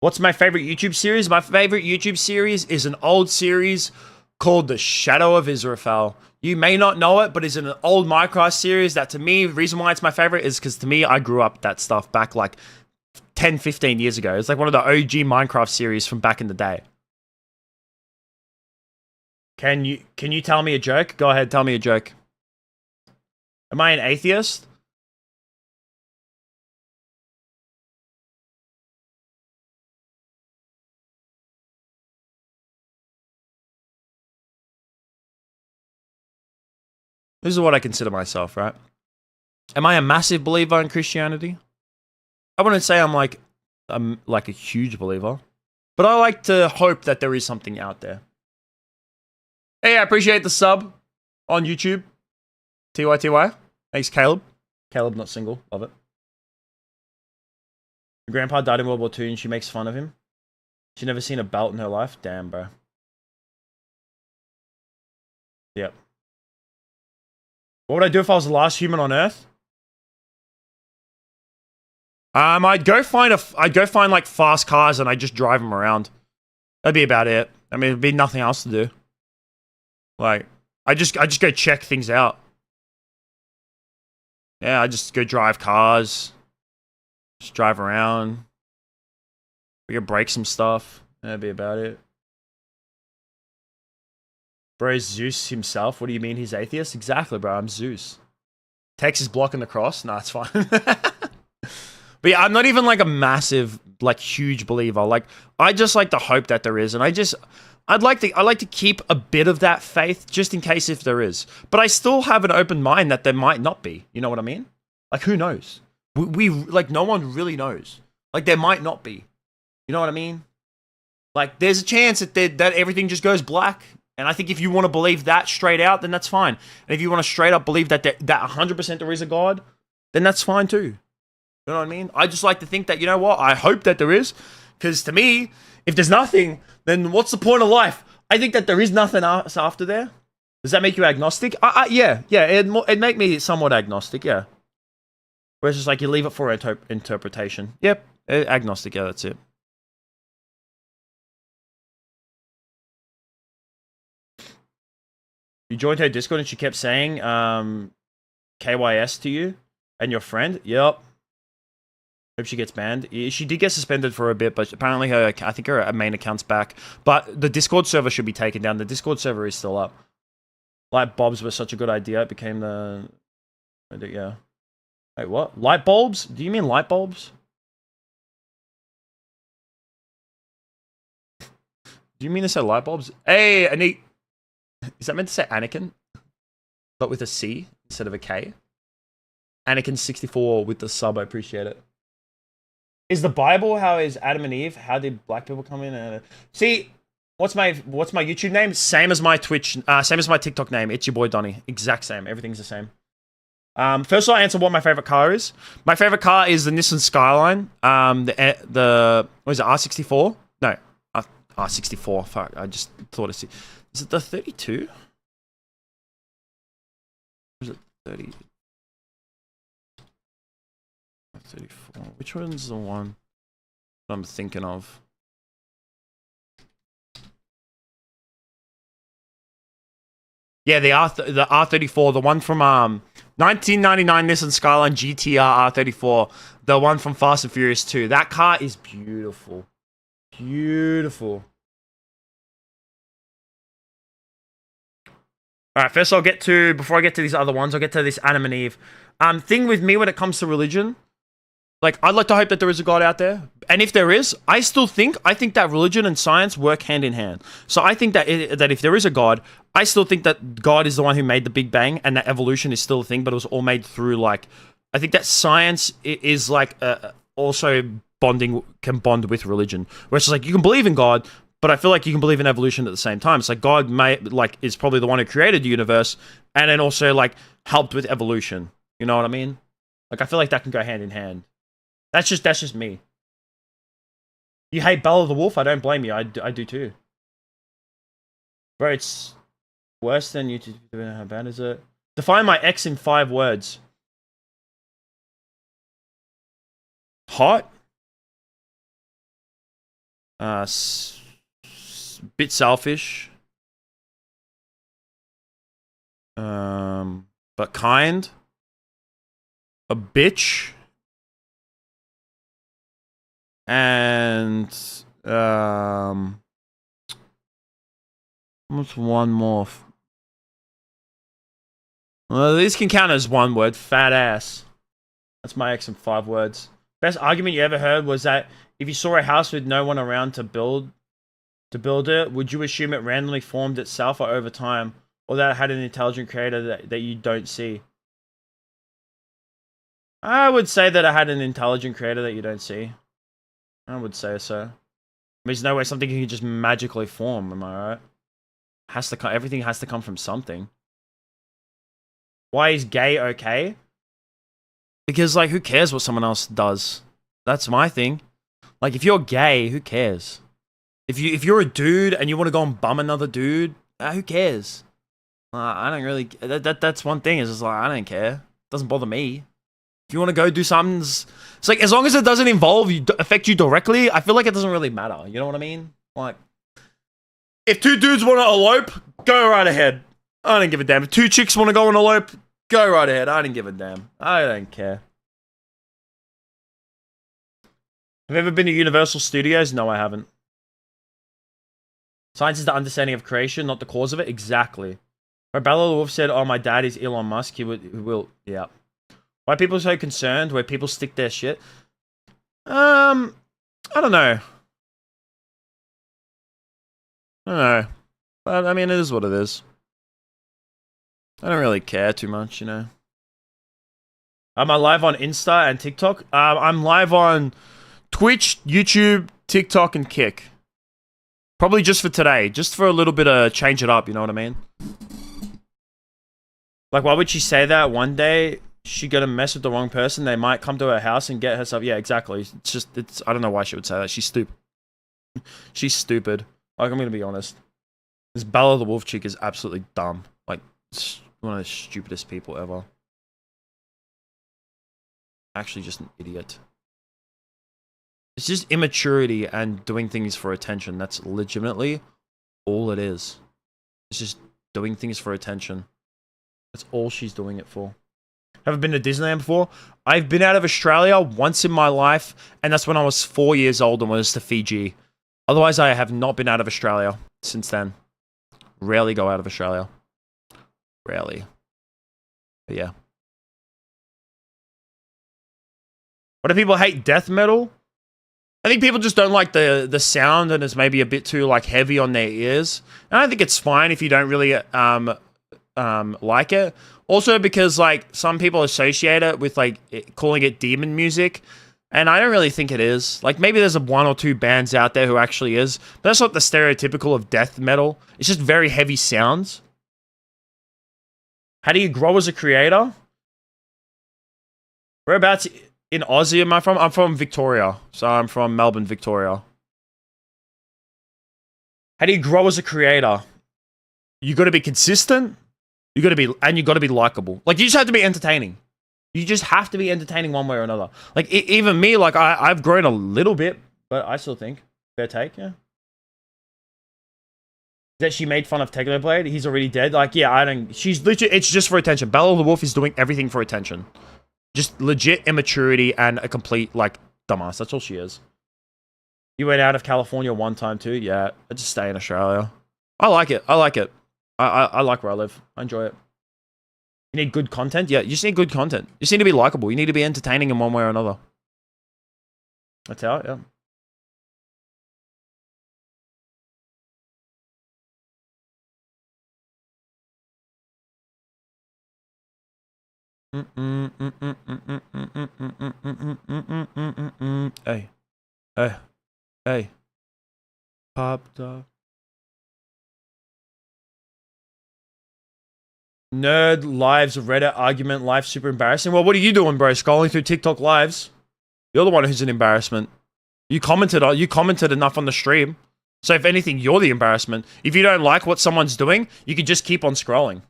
What's my favorite YouTube series? My favorite YouTube series is an old series called The Shadow of Israfel. You may not know it, but it's an old Minecraft series that to me, the reason why it's my favorite is because to me, I grew up that stuff back like 10, 15 years ago. It's like one of the OG Minecraft series from back in the day. Can you tell me a joke? Go ahead, tell me a joke. Am I an atheist? This is what I consider myself, right? Am I a massive believer in Christianity? I wouldn't say I'm like a huge believer, but I like to hope that there is something out there. Hey, I appreciate the sub on YouTube. TYTY. Thanks, Caleb. Caleb, not single. Love it. Her grandpa died in World War II and she makes fun of him. She never seen a belt in her life. Damn, bro. Yep. What would I do if I was the last human on Earth? I'd go find like fast cars and I'd just drive them around. That'd be about it. I mean, it'd be nothing else to do. Like, I just go check things out. Yeah, I just go drive cars. Just drive around. We can break some stuff. That'd be about it. Bro, is Zeus himself? What do you mean he's atheist? Exactly, bro. I'm Zeus. Tex is blocking the cross. Nah, it's fine. But yeah, I'm not even like a massive, like huge believer. Like, I just like to hope that there is, and I like to keep a bit of that faith just in case if there is. But I still have an open mind that there might not be. You know what I mean? Like, who knows? We like no one really knows. Like, there might not be. You know what I mean? Like, there's a chance that everything just goes black. And I think if you want to believe that straight out, then that's fine. And if you want to straight up believe that 100% there is a God, then that's fine too. You know what I mean? I just like to think that, you know what? I hope that there is. Because to me, if there's nothing, then what's the point of life? I think that there is nothing else after there. Does that make you agnostic? Yeah. It'd make me somewhat agnostic, yeah. Where it's just like you leave it for interpretation. Yep, agnostic, yeah, that's it. You joined her Discord and she kept saying KYS to you and your friend? Yep. Hope she gets banned. She did get suspended for a bit, but apparently I think her main account's back. But the Discord server should be taken down. The Discord server is still up. Light bulbs were such a good idea. It became the... Yeah. Wait, what? Light bulbs? Do you mean light bulbs? Do you mean to say light bulbs? Hey, Anik. Is that meant to say Anakin? But with a C instead of a K? Anakin64 with the sub, I appreciate it. Is the Bible how is Adam and Eve? How did black people come in? See, what's my YouTube name? Same as my Twitch, same as my TikTok name. It's your boy Donny. Exact same. Everything's the same. First I'll answer what my favorite car is. My favorite car is the Nissan Skyline. The what is it? R64? No, R64. Fuck, I just thought it's. Is it the 32? Or is it 30? 34. Which one's the one I'm thinking of? Yeah, the R34, the one from 1999 Nissan Skyline GTR R34, the one from Fast and Furious 2. That car is beautiful. Beautiful. Alright, first before I get to these other ones, I'll get to this Adam and Eve. Thing with me when it comes to religion, like, I'd like to hope that there is a God out there. And if there is, I think that religion and science work hand in hand. So I think that if there is a God, I still think that God is the one who made the Big Bang and that evolution is still a thing, but it was all made through, like, I think that science is, like, also can bond with religion. Where it's just like, you can believe in God, but I feel like you can believe in evolution at the same time. It's like God is probably the one who created the universe and then also, like, helped with evolution. You know what I mean? Like, I feel like that can go hand in hand. That's just me. You hate Bella the Wolf? I don't blame you. I do too. Bro, it's worse than YouTube. How bad is it? Define my ex in 5 words. Hot. Bit selfish. But kind. A bitch. And what's one more? Well, these can count as one word. Fat ass. That's my ex in 5 words. Best argument you ever heard was that if you saw a house with no one around to build it, would you assume it randomly formed itself or over time, or that it had an intelligent creator that you don't see? I would say that it had an intelligent creator that you don't see. I would say so. There's no way something can just magically form, am I right? Everything has to come from something. Why is gay okay? Because, like, who cares what someone else does? That's my thing. Like, if you're gay, who cares? If you're a dude and you want to go and bum another dude, who cares? I don't really... That's one thing, is just like, I don't care. It doesn't bother me. If you want to go do something, it's like, as long as it doesn't affect you directly, I feel like it doesn't really matter. You know what I mean? Like, if 2 dudes want to elope, go right ahead. I don't give a damn. If 2 chicks want to go and elope, go right ahead. I don't give a damn. I don't care. Have you ever been to Universal Studios? No, I haven't. Science is the understanding of creation, not the cause of it. Exactly. Where Bella the Wolf said, "Oh, my dad is Elon Musk." He will. Yeah. Why are people so concerned? Where people stick their shit? I don't know. But I mean, it is what it is. I don't really care too much, you know. Am I live on Insta and TikTok? I'm live on Twitch, YouTube, TikTok, and Kick. Probably just for today. Just for a little bit of change it up, you know what I mean? Like, why would she say that? One day, she gonna mess with the wrong person. They might come to her house and get herself... Yeah, exactly. I don't know why she would say that. She's stupid. She's stupid. Like, I'm gonna be honest. This Bella the Wolf chick is absolutely dumb. Like, one of the stupidest people ever. Actually just an idiot. It's just immaturity and doing things for attention. That's legitimately all it is. It's just doing things for attention. That's all she's doing it for. Haven't been to Disneyland before? I've been out of Australia once in my life, and that's when I was 4 years old and was to Fiji. Otherwise, I have not been out of Australia since then. Rarely go out of Australia. Rarely. But yeah. Why do people hate death metal? I think people just don't like the sound, and it's maybe a bit too, like, heavy on their ears. And I think it's fine if you don't really like it. Also because, like, some people associate it with, like, calling it demon music, and I don't really think it is. Like, maybe there's 1 or 2 bands out there who actually is, but that's not the stereotypical of death metal. It's just very heavy sounds. How do you grow as a creator? Whereabouts in Aussie am I from? I'm from Victoria. So I'm from Melbourne, Victoria. How do you grow as a creator? You got to be consistent. You got to be likable. Like, you just have to be entertaining. You just have to be entertaining one way or another. Like, even me, like, I've grown a little bit, but I still think fair take, yeah. that she made fun of Technoblade. He's already dead. Like, yeah, I don't. She's legit. It's just for attention. Bella the Wolf is doing everything for attention. Just legit immaturity and a complete like dumbass. That's all she is. You went out of California one time too. Yeah, I just stay in Australia. I like it. I like it. I like where I live. I enjoy it. You need good content. Yeah, you just need good content. You just need to be likable. You need to be entertaining in one way or another. That's how. Yeah. Hey, hey, hey. Popped up. Nerd lives, Reddit argument, life super embarrassing. Well, what are you doing, bro? Scrolling through TikTok lives. You're the one who's an embarrassment. You commented enough on the stream. So if anything, you're the embarrassment. If you don't like what someone's doing, you can just keep on scrolling.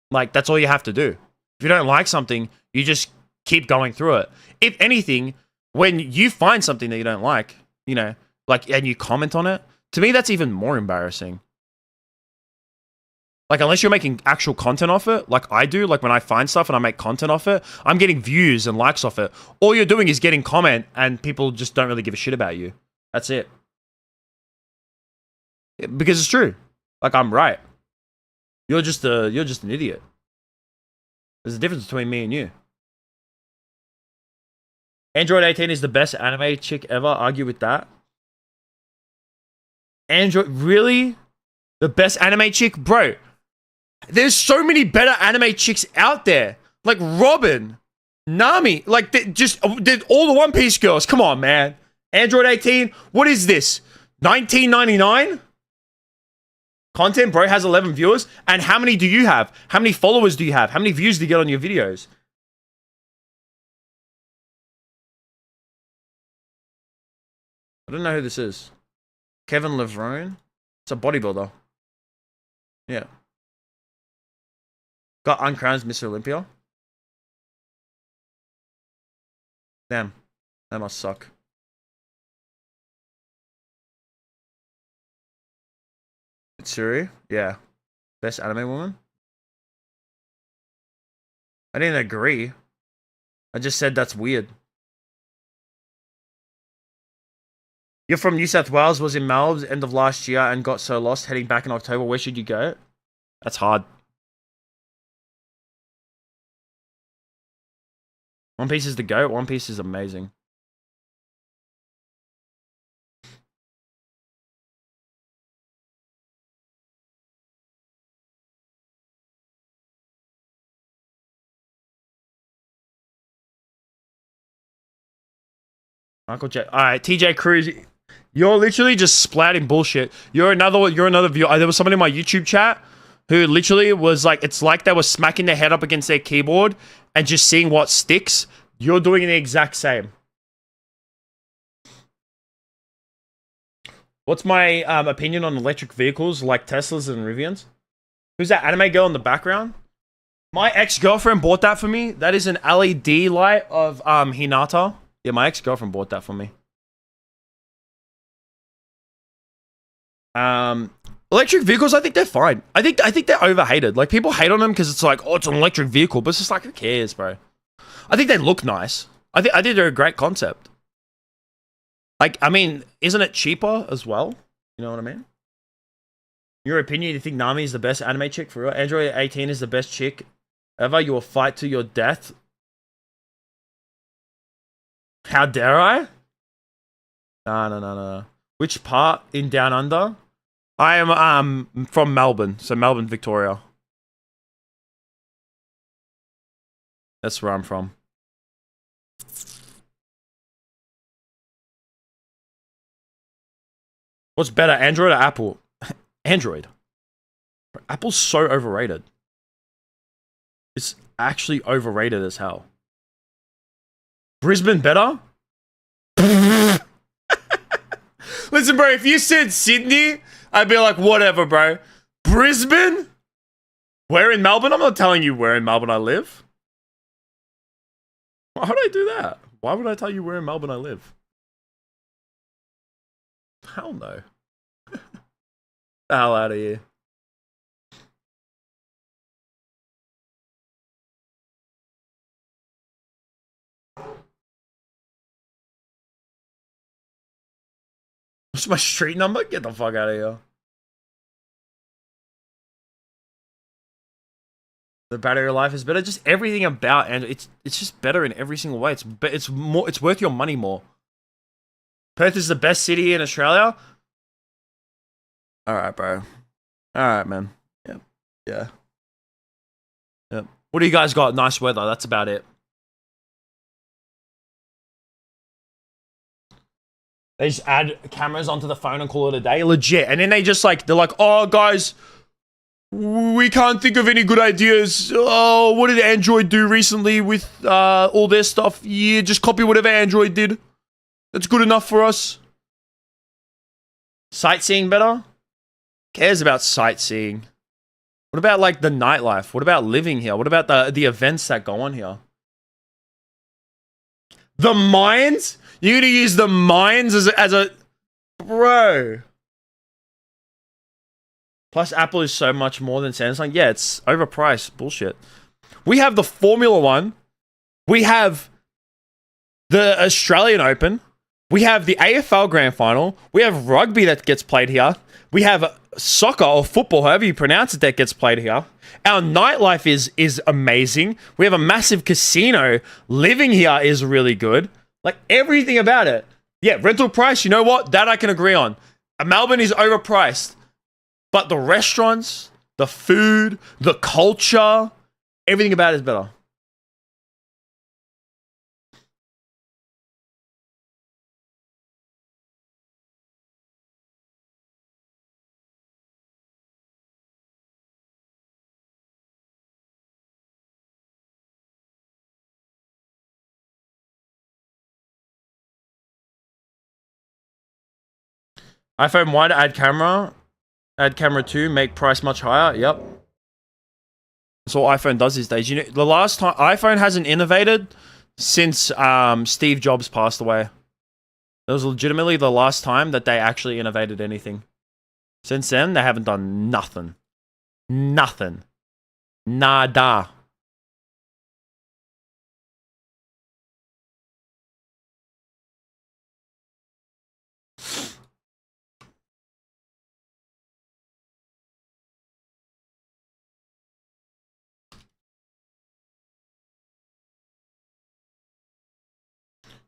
Like, that's all you have to do. If you don't like something, you just keep going through it. If anything, when you find something that you don't like, you know, like, and you comment on it, to me, that's even more embarrassing. Like, unless you're making actual content off it, like I do, like when I find stuff and I make content off it, I'm getting views and likes off it. All you're doing is getting comment and people just don't really give a shit about you. That's it. Because it's true. Like, I'm right. You're just an idiot. There's a difference between me and you. Android 18 is the best anime chick ever. Argue with that. Android, really? The best anime chick? Bro, there's so many better anime chicks out there. Like Robin, Nami, like they're all the One Piece girls. Come on, man. Android 18, what is this? 1999? Content, bro, has 11 viewers. And how many do you have? How many followers do you have? How many views do you get on your videos? I don't know who this is. Kevin Levrone? It's a bodybuilder. Yeah. Got uncrowned Mr. Olympia. Damn. That must suck. Mitsuri? Yeah. Best anime woman? I didn't agree. I just said that's weird. You're from New South Wales, was in Melbourne end of last year and got so lost heading back in October. Where should you go? That's hard. One Piece is the GOAT. One Piece is amazing. Michael J. Alright, TJ Cruz. You're literally just splatting bullshit. You're another viewer. There was someone in my YouTube chat who literally was like, it's like they were smacking their head up against their keyboard and just seeing what sticks. You're doing the exact same. What's my opinion on electric vehicles like Teslas and Rivians? Who's that anime girl in the background? My ex-girlfriend bought that for me. That is an LED light of Hinata. Yeah, my ex-girlfriend bought that for me. Electric vehicles, I think they're fine. I think they're overhated. Like, people hate on them because it's like, oh, it's an electric vehicle, but it's just like, who cares, bro? I think they look nice. I think they're a great concept. Like, I mean, isn't it cheaper as well? You know what I mean? Your opinion, do you think Nami is the best anime chick for real? Android 18 is the best chick ever. You will fight to your death. How dare I? No. Which part in Down Under? I am from Melbourne, so Melbourne, Victoria. That's where I'm from. What's better, Android or Apple? Android. Apple's so overrated. It's actually overrated as hell. Brisbane better? Listen, bro, if you said Sydney, I'd be like, whatever, bro. Brisbane? Where in Melbourne? I'm not telling you where in Melbourne I live. Why would I do that? Why would I tell you where in Melbourne I live? Hell no. The hell out of here. What's my street number? Get the fuck out of here. The battery life is better. Just everything about, and it's just better in every single way. It's more. It's worth your money more. Perth is the best city in Australia. All right, bro. All right, man. Yep. Yeah. Yep. What do you guys got? Nice weather. That's about it. They just add cameras onto the phone and call it a day. Legit. And then they're like, oh, guys, we can't think of any good ideas. Oh, what did Android do recently with all their stuff? Yeah, just copy whatever Android did. That's good enough for us. Sightseeing better? Cares about sightseeing. What about like the nightlife? What about living here? What about the events that go on here? The mines? You're gonna use the mines as a bro. Plus, Apple is so much more than Samsung. Yeah, it's overpriced. Bullshit. We have the Formula One. We have the Australian Open. We have the AFL Grand Final. We have rugby that gets played here. We have soccer or football, however you pronounce it, that gets played here. Our nightlife is amazing. We have a massive casino. Living here is really good. Like, everything about it. Yeah, rental price, you know what? That I can agree on. Melbourne is overpriced. But the restaurants, the food, the culture, everything about it is better. iPhone 1, add camera. Add camera 2, make price much higher. Yep. That's what iPhone does these days. You know, the last time iPhone hasn't innovated since Steve Jobs passed away. That was legitimately the last time that they actually innovated anything. Since then, they haven't done nothing. Nothing. Nada.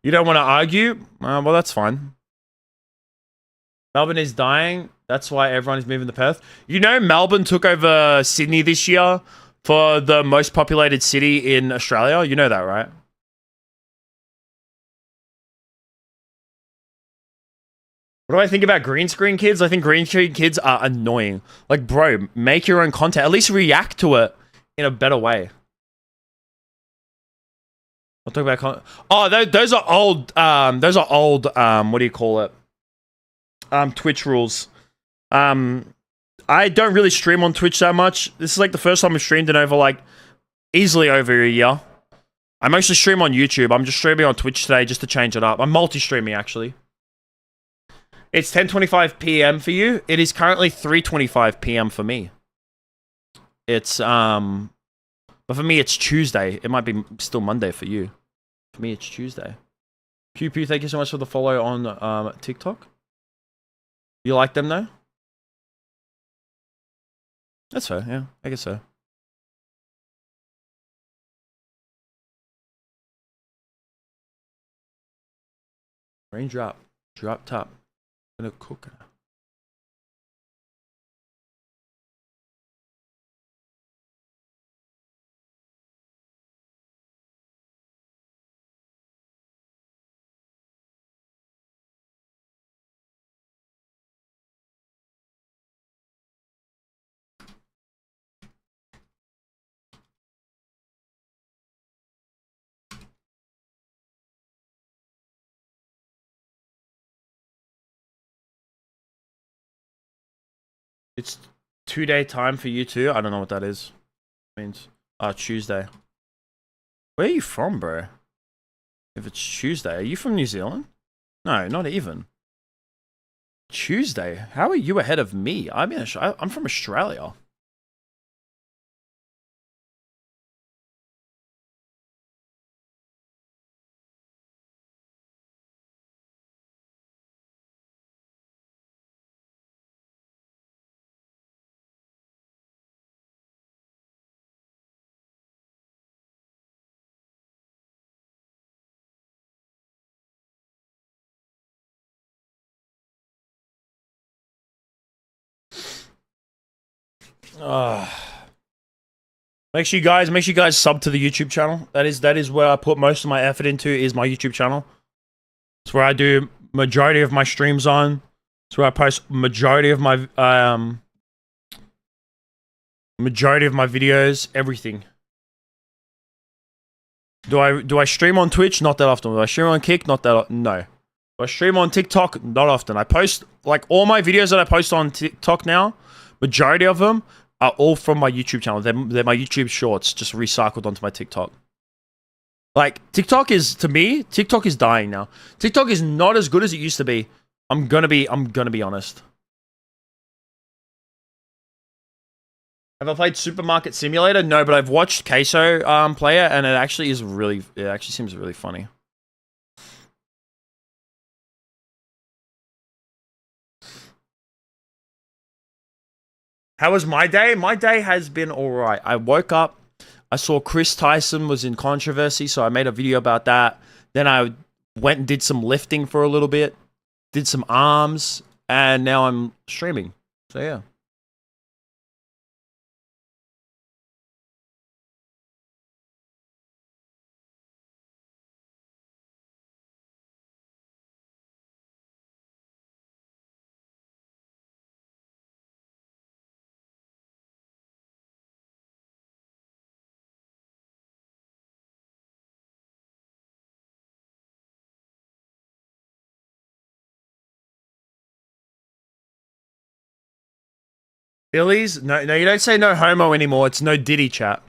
You don't want to argue? Well, that's fine. Melbourne is dying. That's why everyone is moving to Perth. You know, Melbourne took over Sydney this year for the most populated city in Australia. You know that, right? What do I think about green screen kids? I think green screen kids are annoying. Like, bro, make your own content. At least react to it in a better way. I'll talk about those are old. What do you call it? Twitch rules. I don't really stream on Twitch that much. This is like the first time I've streamed in over like easily over a year. I mostly stream on YouTube. I'm just streaming on Twitch today just to change it up. I'm multi-streaming actually. It's 10:25 p.m. for you. It is currently 3:25 p.m. for me. It's but for me it's Tuesday. It might be still Monday for you. For me it's Tuesday. Pew Pew, thank you so much for the follow on TikTok. You like them though? That's fair, yeah. I guess so. Raindrop. Drop top. Gonna cook. It's 2-day time for you too. I don't know what that is. It means Tuesday. Where are you from, bro? If it's Tuesday, are you from New Zealand? No, not even. Tuesday. How are you ahead of me? I'm from Australia. Make sure you guys sub to the YouTube channel. That is where I put most of my effort into, is my YouTube channel. It's where I do majority of my streams on. It's where I post majority of my videos, everything. Do I stream on Twitch? Not that often. Do I stream on Kick? Not that no. Do I stream on TikTok? Not often. I post, like, all my videos that I post on TikTok now, majority of them are all from my YouTube channel. They're my YouTube shorts, just recycled onto my TikTok. Like, TikTok is, to me, TikTok is dying now. TikTok is not as good as it used to be. I'm gonna be honest. Have I played Supermarket Simulator? No, but I've watched Queso play it, and it actually seems really funny. How was my day? My day has been alright. I woke up, I saw Chris Tyson was in controversy, so I made a video about that. Then I went and did some lifting for a little bit, did some arms, and now I'm streaming. So yeah. Billy's? No, you don't say no homo anymore. It's no Diddy, chat.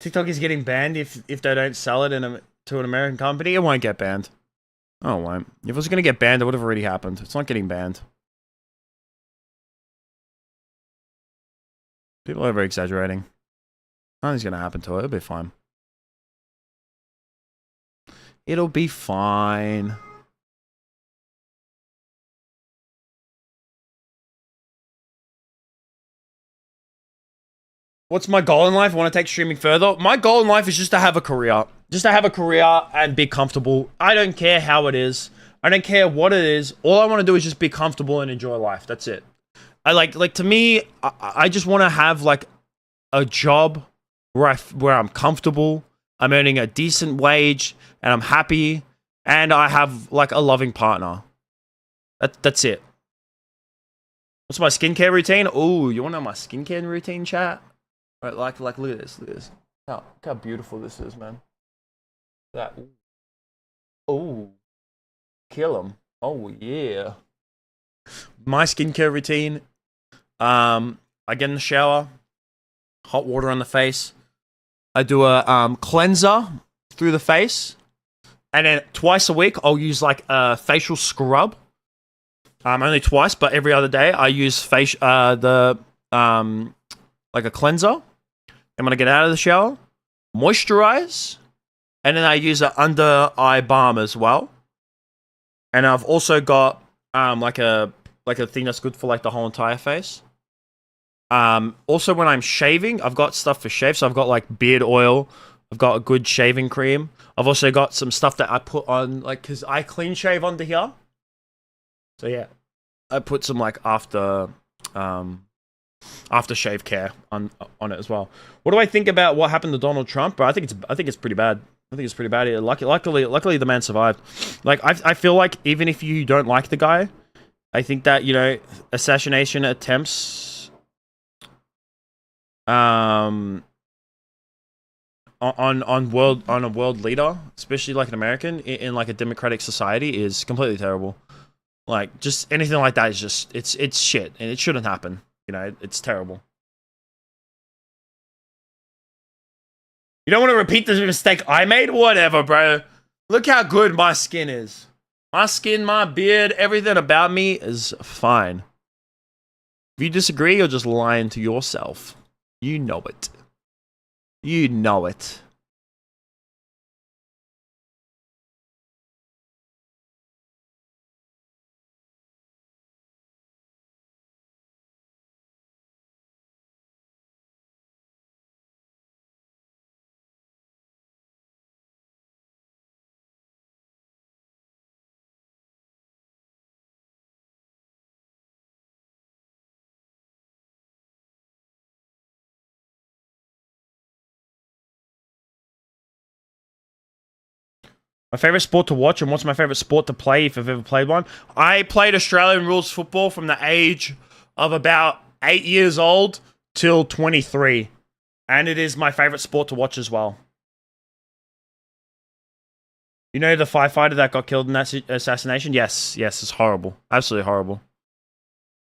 TikTok is getting banned if they don't sell it to an American company. It won't get banned. Oh, it won't. If it was going to get banned, it would have already happened. It's not getting banned. People are over-exaggerating. Nothing's going to happen to it. It'll be fine. It'll be fine. What's my goal in life? I want to take streaming further. My goal in life is just to have a career. Just to have a career and be comfortable. I don't care how it is. I don't care what it is. All I want to do is just be comfortable and enjoy life. That's it. I like to me, I just want to have like a job where I'm comfortable. I'm earning a decent wage and I'm happy and I have like a loving partner. That's it. What's my skincare routine? Oh, you want to know my skincare routine, chat? Right, like look at this. Look how beautiful this is, man. That. Oh, kill him. Oh yeah. My skincare routine. I get in the shower, hot water on the face. I do a cleanser through the face, and then twice a week I'll use like a facial scrub. Only twice, but every other day I use like a cleanser. And when I get out of the shower, moisturize, and then I use an under eye balm as well. And I've also got like a thing that's good for like the whole entire face. Also when I'm shaving, I've got stuff for shave. So I've got like beard oil. I've got a good shaving cream. I've also got some stuff that I put on, like, because I clean shave under here. So yeah, I put some like after shave care on it as well. What do I think about what happened to Donald Trump? But I think it's pretty bad. I think it's pretty bad. Luckily the man survived. Like I feel like even if you don't like the guy, I think that, you know, assassination attempts on a world leader, especially like an American in like a democratic society, is completely terrible. Like, just anything like that is just it's shit, and it shouldn't happen. You know, it's terrible. You don't want to repeat the mistake I made? Whatever, bro. Look how good my skin is. My skin, my beard, everything about me is fine. If you disagree, you're just lying to yourself. You know it. You know it. My favorite sport to watch and what's my favorite sport to play if I've ever played one? I played Australian rules football from the age of about 8 years old till 23. And it is my favorite sport to watch as well. You know the firefighter that got killed in that assassination? Yes, it's horrible. Absolutely horrible.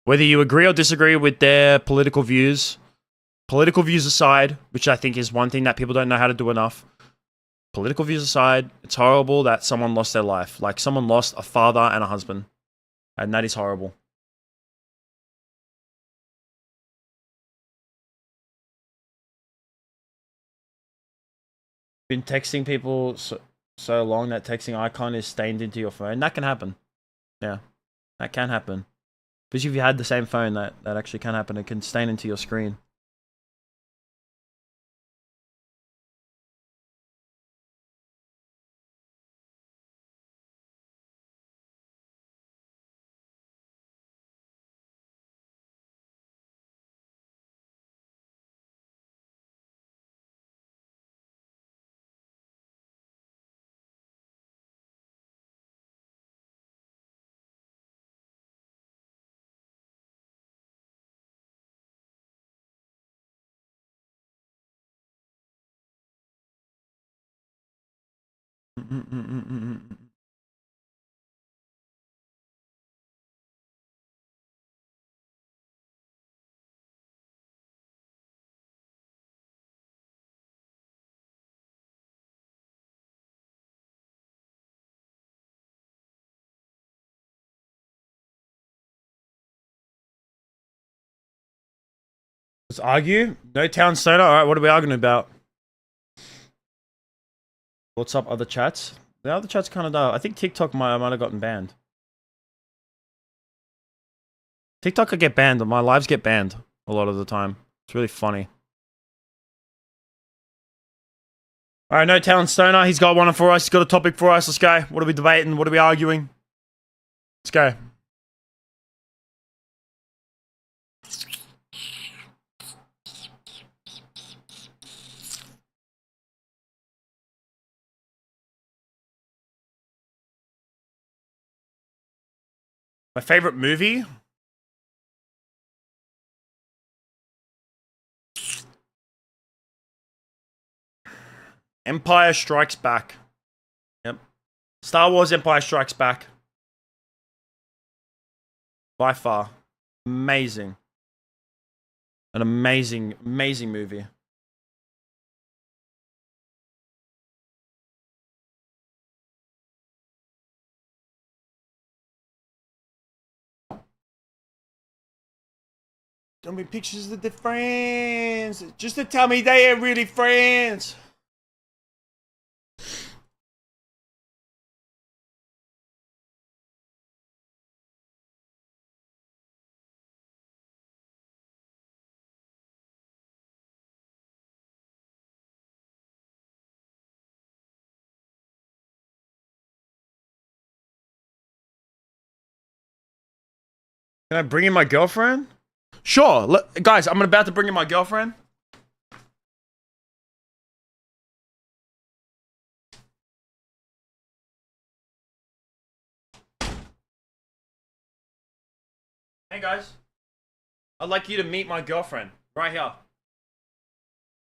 Whether you agree or disagree with their political views aside, which I think is one thing that people don't know how to do enough. Political views aside, it's horrible that someone lost their life. Like, someone lost a father and a husband. And that is horrible. Been texting people so long that texting icon is stained into your phone. That can happen. Yeah, that can happen. Especially if you had the same phone, that actually can happen. It can stain into your screen. Let's argue. No town soda. All right, what are we arguing about? What's up, other chats? The other chats kind of dull. I think TikTok might have gotten banned. TikTok could get banned, but my lives get banned a lot of the time. It's really funny. All right, no talent stoner. He's got one for us. He's got a topic for us. Let's go. What are we debating? What are we arguing? Let's go. My favorite movie? Empire Strikes Back. Yep. Star Wars Empire Strikes Back. By far. Amazing. An amazing, amazing movie. Don't be pictures of the friends. Just to tell me they ain't really friends. Can I bring in my girlfriend? Sure. Guys, I'm about to bring in my girlfriend. Hey guys. I'd like you to meet my girlfriend. Right here.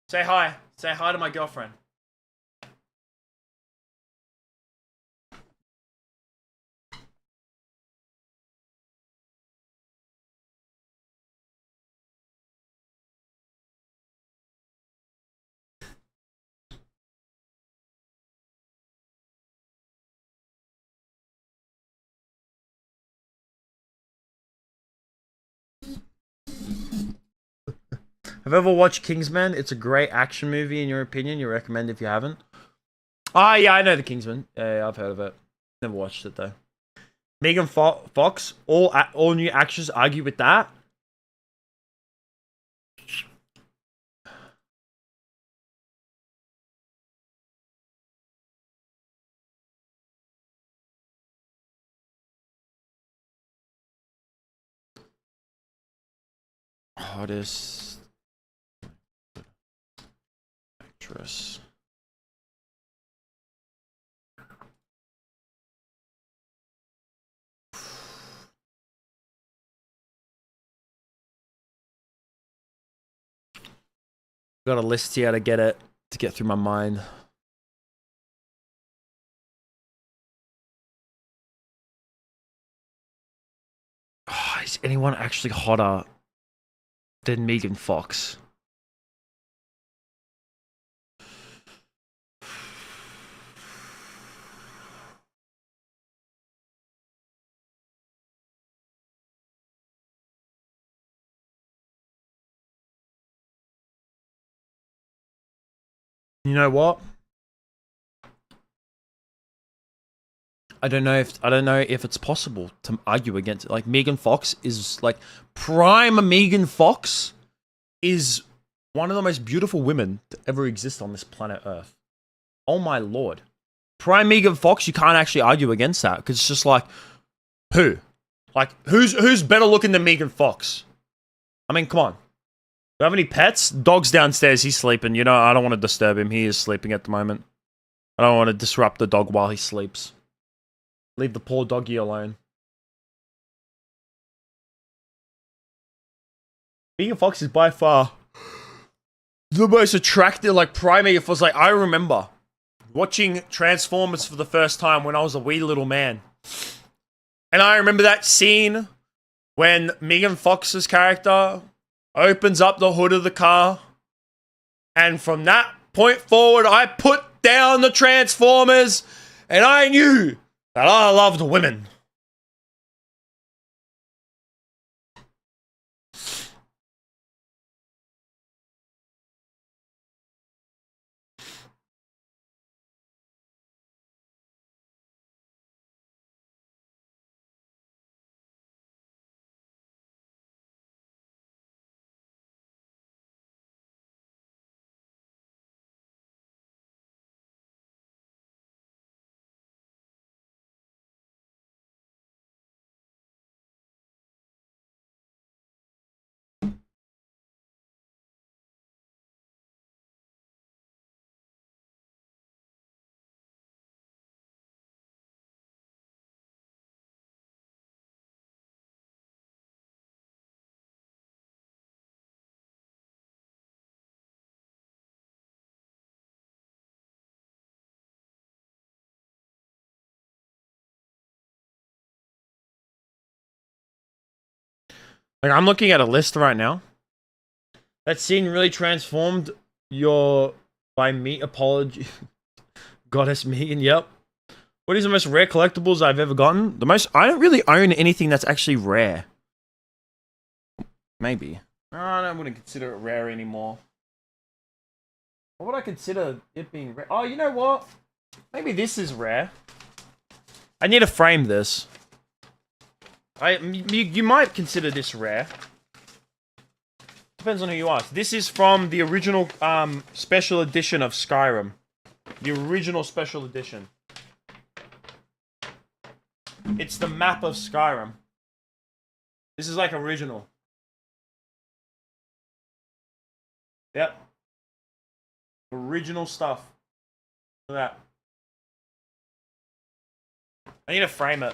Say hi. Say hi to my girlfriend. Have you ever watched Kingsman? It's a great action movie, in your opinion. You recommend if you haven't? Ah, yeah, I know the Kingsman. Yeah, I've heard of it. Never watched it though. Megan Fox. All new actors argue with that. Hottest actress. Got a list here to get through my mind. Oh, is anyone actually hotter than Megan Fox? You know what? I don't know if it's possible to argue against it. Like Megan Fox is like prime Megan Fox is one of the most beautiful women to ever exist on this planet Earth. Oh my lord. Prime Megan Fox, you can't actually argue against that because it's just like who? Like who's better looking than Megan Fox? I mean, come on. Do you have any pets? Dog's downstairs, he's sleeping. You know, I don't want to disturb him. He is sleeping at the moment. I don't want to disrupt the dog while he sleeps. Leave the poor doggy alone. Megan Fox is by far the most attractive, like, prime Megan Fox. Like, I remember watching Transformers for the first time when I was a wee little man. And I remember that scene when Megan Fox's character opens up the hood of the car. And from that point forward, I put down the Transformers and I knew that I loved women. Like, I'm looking at a list right now. That scene really transformed your by me apology. Goddess Megan, yep. What is the most rare collectibles I've ever gotten? I don't really own anything that's actually rare. Maybe. I wouldn't consider it rare anymore. What would I consider it being rare? Oh, you know what? Maybe this is rare. I need to frame this. You might consider this rare. Depends on who you ask. This is from the original special edition of Skyrim. The original special edition. It's the map of Skyrim. This is like original. Yep. Original stuff. Look at that. I need to frame it.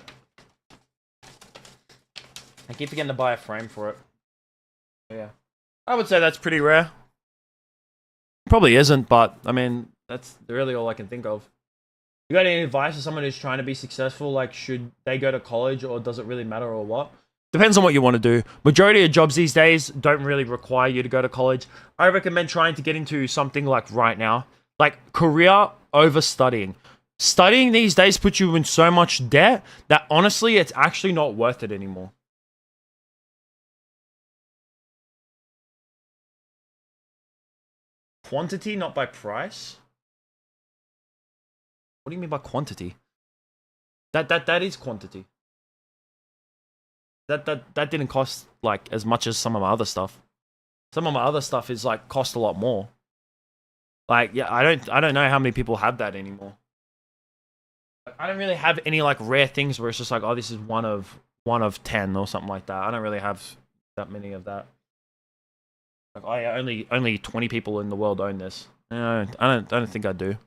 I keep forgetting to buy a frame for it. Yeah. I would say that's pretty rare. Probably isn't, but I mean, that's really all I can think of. You got any advice to someone who's trying to be successful? Like, should they go to college or does it really matter or what? Depends on what you want to do. Majority of jobs these days don't really require you to go to college. I recommend trying to get into something like right now. Like career over studying. Studying these days puts you in so much debt that honestly, it's actually not worth it anymore. quantity, not by price? What do you mean by quantity? That is quantity. That didn't cost like as much as some of my other stuff. Some of my other stuff is like cost a lot more. Like, yeah, I don't know how many people have that anymore. I don't really have any like rare things where it's just like, oh, this is one of 10 or something like that. I don't really have that many of that. Like, oh yeah, only 20 people in the world own this. No, I don't think I do.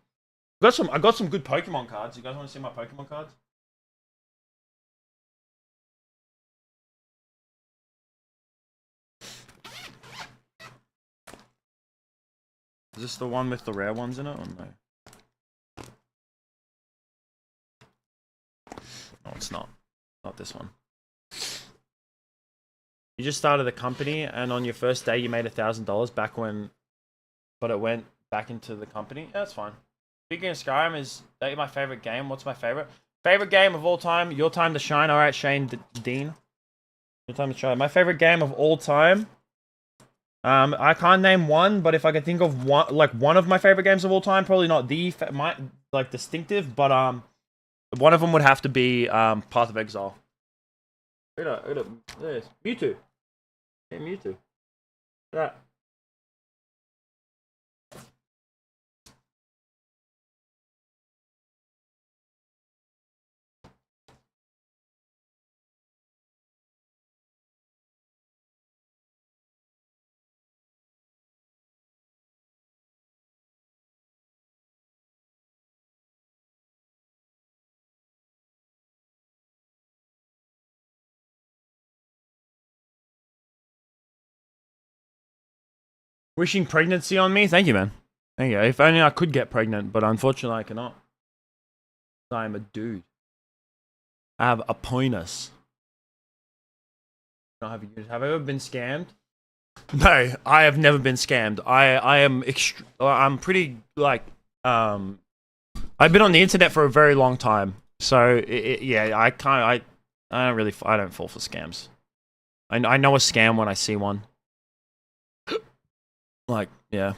I got some good Pokemon cards. You guys want to see my Pokemon cards? Is this the one with the rare ones in it or no? No, it's not. Not this one. You just started a company and on your first day you made $1,000 back when, but it went back into the company. Yeah, that's fine. Speaking of Skyrim, is that my favorite game? What's my favorite? Favorite game of all time? Your Time to Shine. All right, Shane Dean. Your Time to Shine. My favorite game of all time. I can't name one, but if I could think of one of my favorite games of all time, probably not distinctive, but one of them would have to be Path of Exile. Look at this. Mewtwo. Hey, Mewtwo. Look at that. Wishing pregnancy on me? Thank you, man. Thank you. If only I could get pregnant, but unfortunately I cannot. I am a dude. I have a penis. Have I ever been scammed? No, I have never been scammed. I'm pretty like I've been on the internet for a very long time, so yeah, I don't fall for scams. I know a scam when I see one. Like, yeah.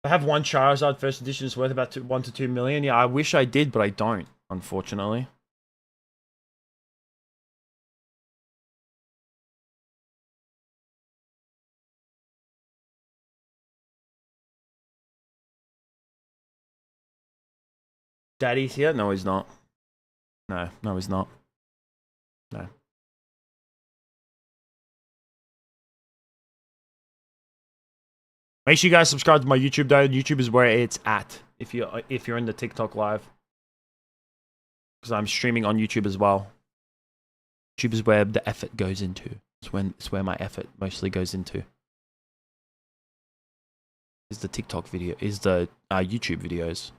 I have one Charizard first edition. It's worth about 1 to 2 million. Yeah, I wish I did, but I don't, unfortunately. Daddy's here? No, he's not. No, he's not. No. Make sure you guys subscribe to my YouTube though. YouTube is where it's at if you're in the TikTok live. Because I'm streaming on YouTube as well. YouTube is where the effort goes into. It's where my effort mostly goes into. Is the TikTok video, is the YouTube videos.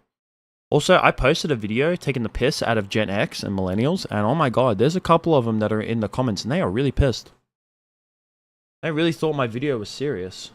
Also, I posted a video taking the piss out of Gen X and millennials, and oh my god, there's a couple of them that are in the comments, and they are really pissed. They really thought my video was serious.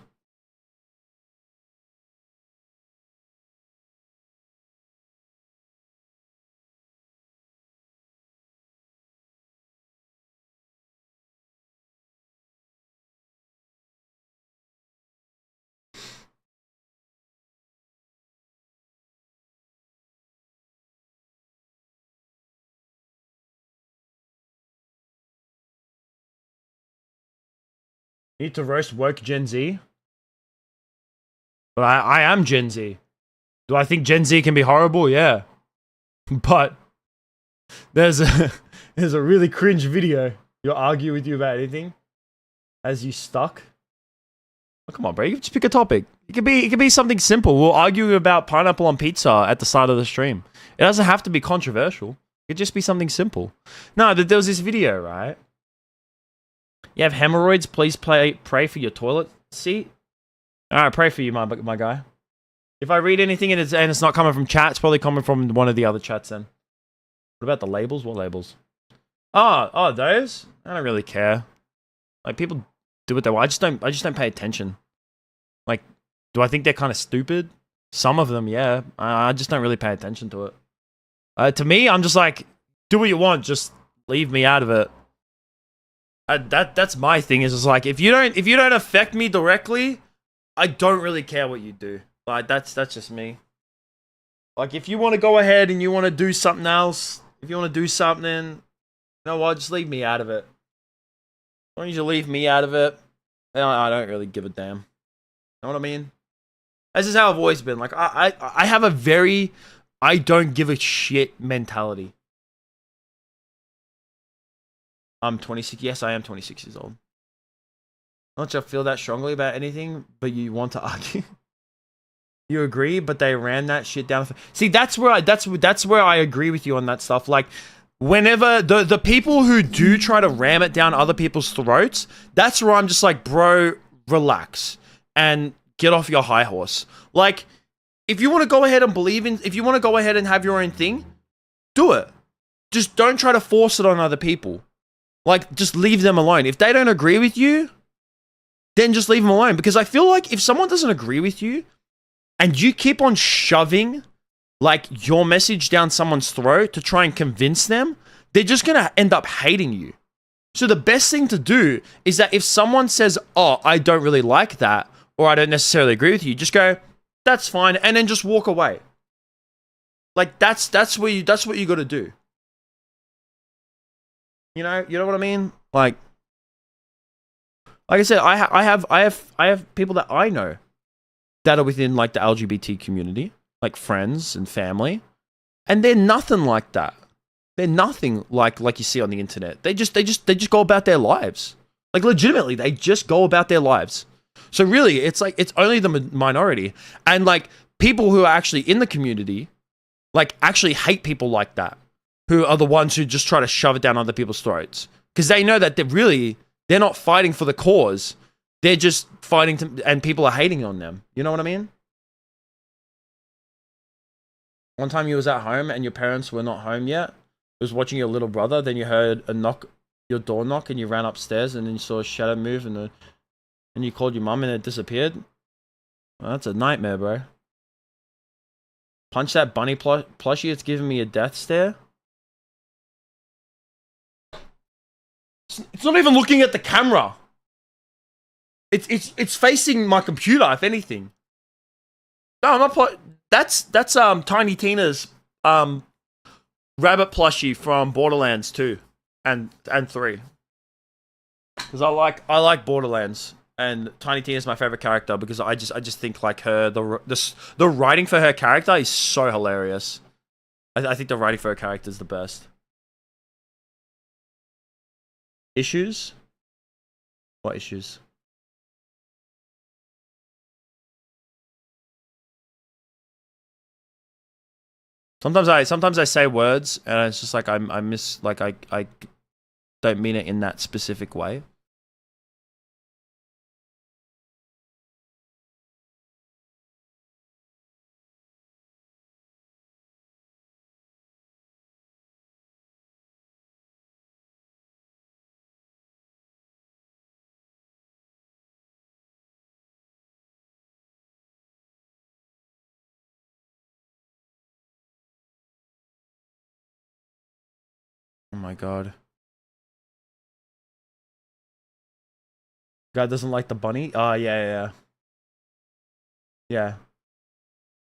Need to roast woke Gen Z? But I am Gen Z. Do I think Gen Z can be horrible? Yeah. But there's a really cringe video. You'll argue with you about anything as you stuck. Oh, come on, bro. You can just pick a topic. It could be something simple. We'll argue about pineapple on pizza at the start of the stream. It doesn't have to be controversial. It could just be something simple. No, there was this video, right? You have hemorrhoids, please pray for your toilet seat. Alright, pray for you, my guy. If I read anything and it's not coming from chat, it's probably coming from one of the other chats then. What about the labels? What labels? Oh, those? I don't really care. Like, people do what they want. I just don't pay attention. Like, do I think they're kind of stupid? Some of them, yeah. I just don't really pay attention to it. To me, I'm just like, do what you want, just leave me out of it. That's my thing. Is like if you don't affect me directly, I don't really care what you do. Like that's just me. Like if you want to go ahead and you want to do something else, if you want to do something, you know what? Just leave me out of it. Why don't you leave me out of it? I don't really give a damn. Know what I mean? This is how I've always been. Like I have a very I don't give a shit mentality. I'm 26. Yes, I am 26 years old. Not sure I feel that strongly about anything, but you want to argue. You agree, but they ran that shit down. See, that's where I agree with you on that stuff. Like, whenever the people who do try to ram it down other people's throats, that's where I'm just like, bro, relax and get off your high horse. Like, if you want to go ahead and if you want to go ahead and have your own thing, do it. Just don't try to force it on other people. Like, just leave them alone. If they don't agree with you, then just leave them alone. Because I feel like if someone doesn't agree with you and you keep on shoving like your message down someone's throat to try and convince them, they're just going to end up hating you. So the best thing to do is that if someone says, oh, I don't really like that, or I don't necessarily agree with you, just go, that's fine, and then just walk away. Like that's what you got to do. You know what I mean? Like I said, I have people that I know that are within like the LGBT community, like friends and family, and they're nothing like that. They're nothing like you see on the internet. They just go about their lives. Like legitimately, they just go about their lives. So really, it's like it's only the minority, and like people who are actually in the community, like actually hate people like that, who are the ones who just try to shove it down other people's throats because they know that they're not fighting for the cause. They're just fighting and people are hating on them. You know what I mean? One time you was at home and your parents were not home yet. You was watching your little brother. Then you heard your door knock, and you ran upstairs, and then you saw a shadow move, and you called your mum, and it disappeared. Well, that's a nightmare, bro. Punch that bunny plushie. It's giving me a death stare. It's not even looking at the camera. It's facing my computer, if anything. No, I'm not. That's Tiny Tina's rabbit plushie from Borderlands 2 and 3. Because I like Borderlands, and Tiny Tina is my favorite character because I just think like her the writing for her character is so hilarious. I think the writing for her character is the best. Issues? What issues? Sometimes I say words and it's just like I miss, like I don't mean it in that specific way. Oh my god. Guy doesn't like the bunny? Oh, yeah. Yeah.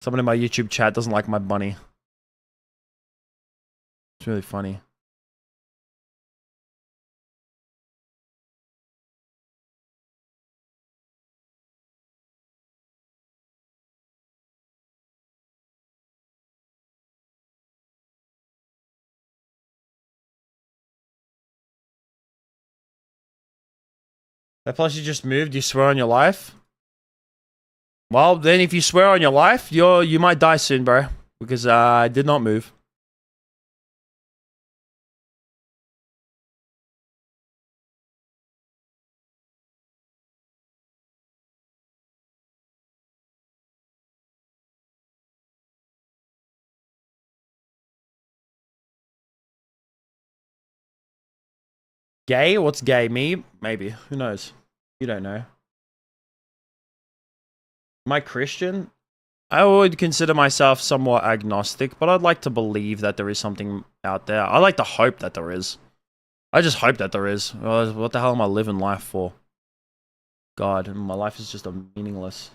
Someone in my YouTube chat doesn't like my bunny. It's really funny. That plushie just moved. You swear on your life? Well, then if you swear on your life, you might die soon, bro. Because I did not move. Gay? What's gay? Me? Maybe. Who knows? You don't know. Am I Christian? I would consider myself somewhat agnostic, but I'd like to believe that there is something out there. I like to hope that there is. I just hope that there is. What the hell am I living life for? God, my life is just meaningless.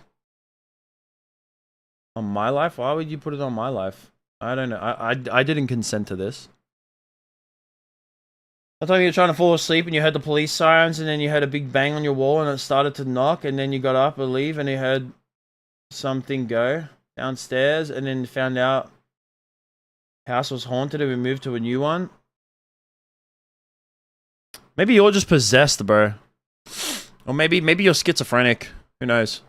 On my life? Why would you put it on my life? I don't know. I didn't consent to this. I thought you were trying to fall asleep and you heard the police sirens and then you heard a big bang on your wall and it started to knock and then you got up and leave and you heard something go downstairs and then found out house was haunted and we moved to a new one. Maybe you're just possessed, bro. Or maybe you're schizophrenic. Who knows?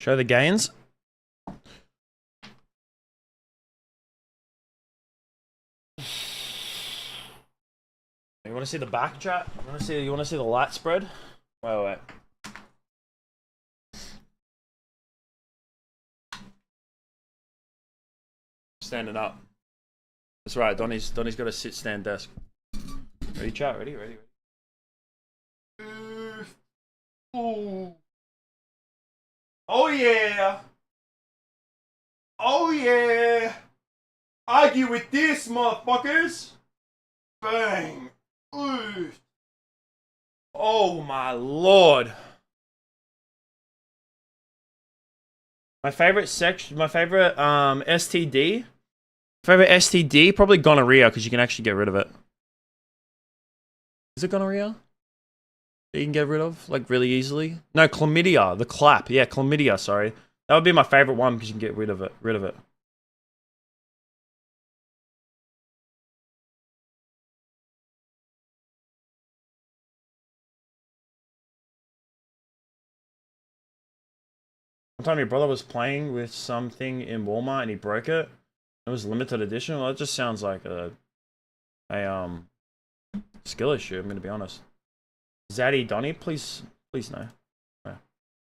Show the gains. You want to see the back, chat? You want to see the light spread? Wait. Standing up. That's right. Donnie's got a sit stand desk. Ready, chat? Ready. Ooh. Oh yeah. Oh yeah. Argue with this, motherfuckers. Bang. Ooh. Oh my lord. My favorite section, my favorite STD. Favorite STD, probably gonorrhea, because you can actually get rid of it. Is it gonorrhea? That you can get rid of, like, really easily? No, chlamydia, the clap. Yeah, chlamydia, sorry. That would be my favorite one, because you can get rid of it. One time your brother was playing with something in Walmart and he broke it. It was limited edition. Well, that just sounds like a skill issue, I'm gonna be honest. Zaddy Donnie, please no.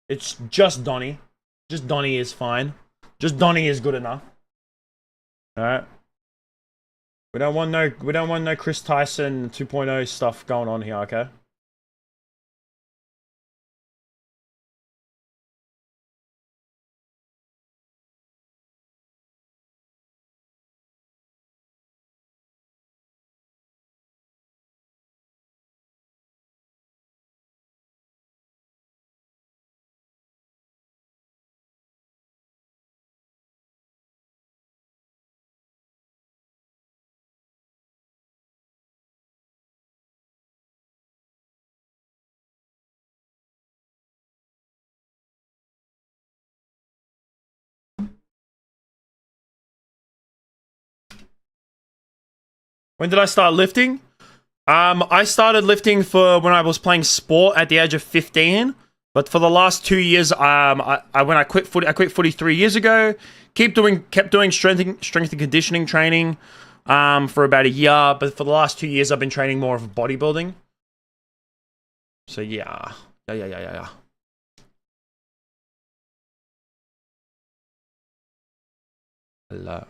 It's just Donnie. Just Donnie is fine. Just Donnie is good enough. Alright. We don't want no Chris Tyson 2.0 stuff going on here, okay? When did I start lifting? I started lifting for when I was playing sport at the age of 15. But for the last 2 years, I quit footy 3 years ago. Kept doing strength and conditioning training for about a year. But for the last 2 years, I've been training more of bodybuilding. So yeah. Hello.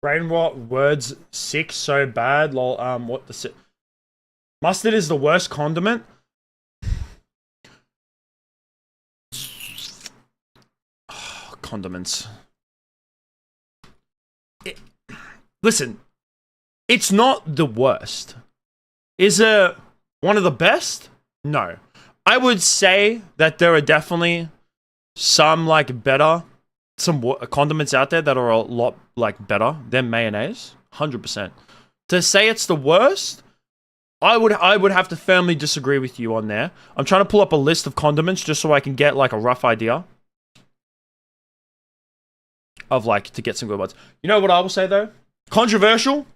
Brain rot words sick so bad. Lol. What the mustard is the worst condiment. Oh, condiments. Listen, it's not the worst. Is it one of the best? No. I would say that there are definitely some like better. Some condiments out there that are a lot like better than mayonnaise. 100%. To say it's the worst, I would have to firmly disagree with you on there. I'm trying to pull up a list of condiments just so I can get like a rough idea of like to get some good ones. You know what I will say though? Controversial.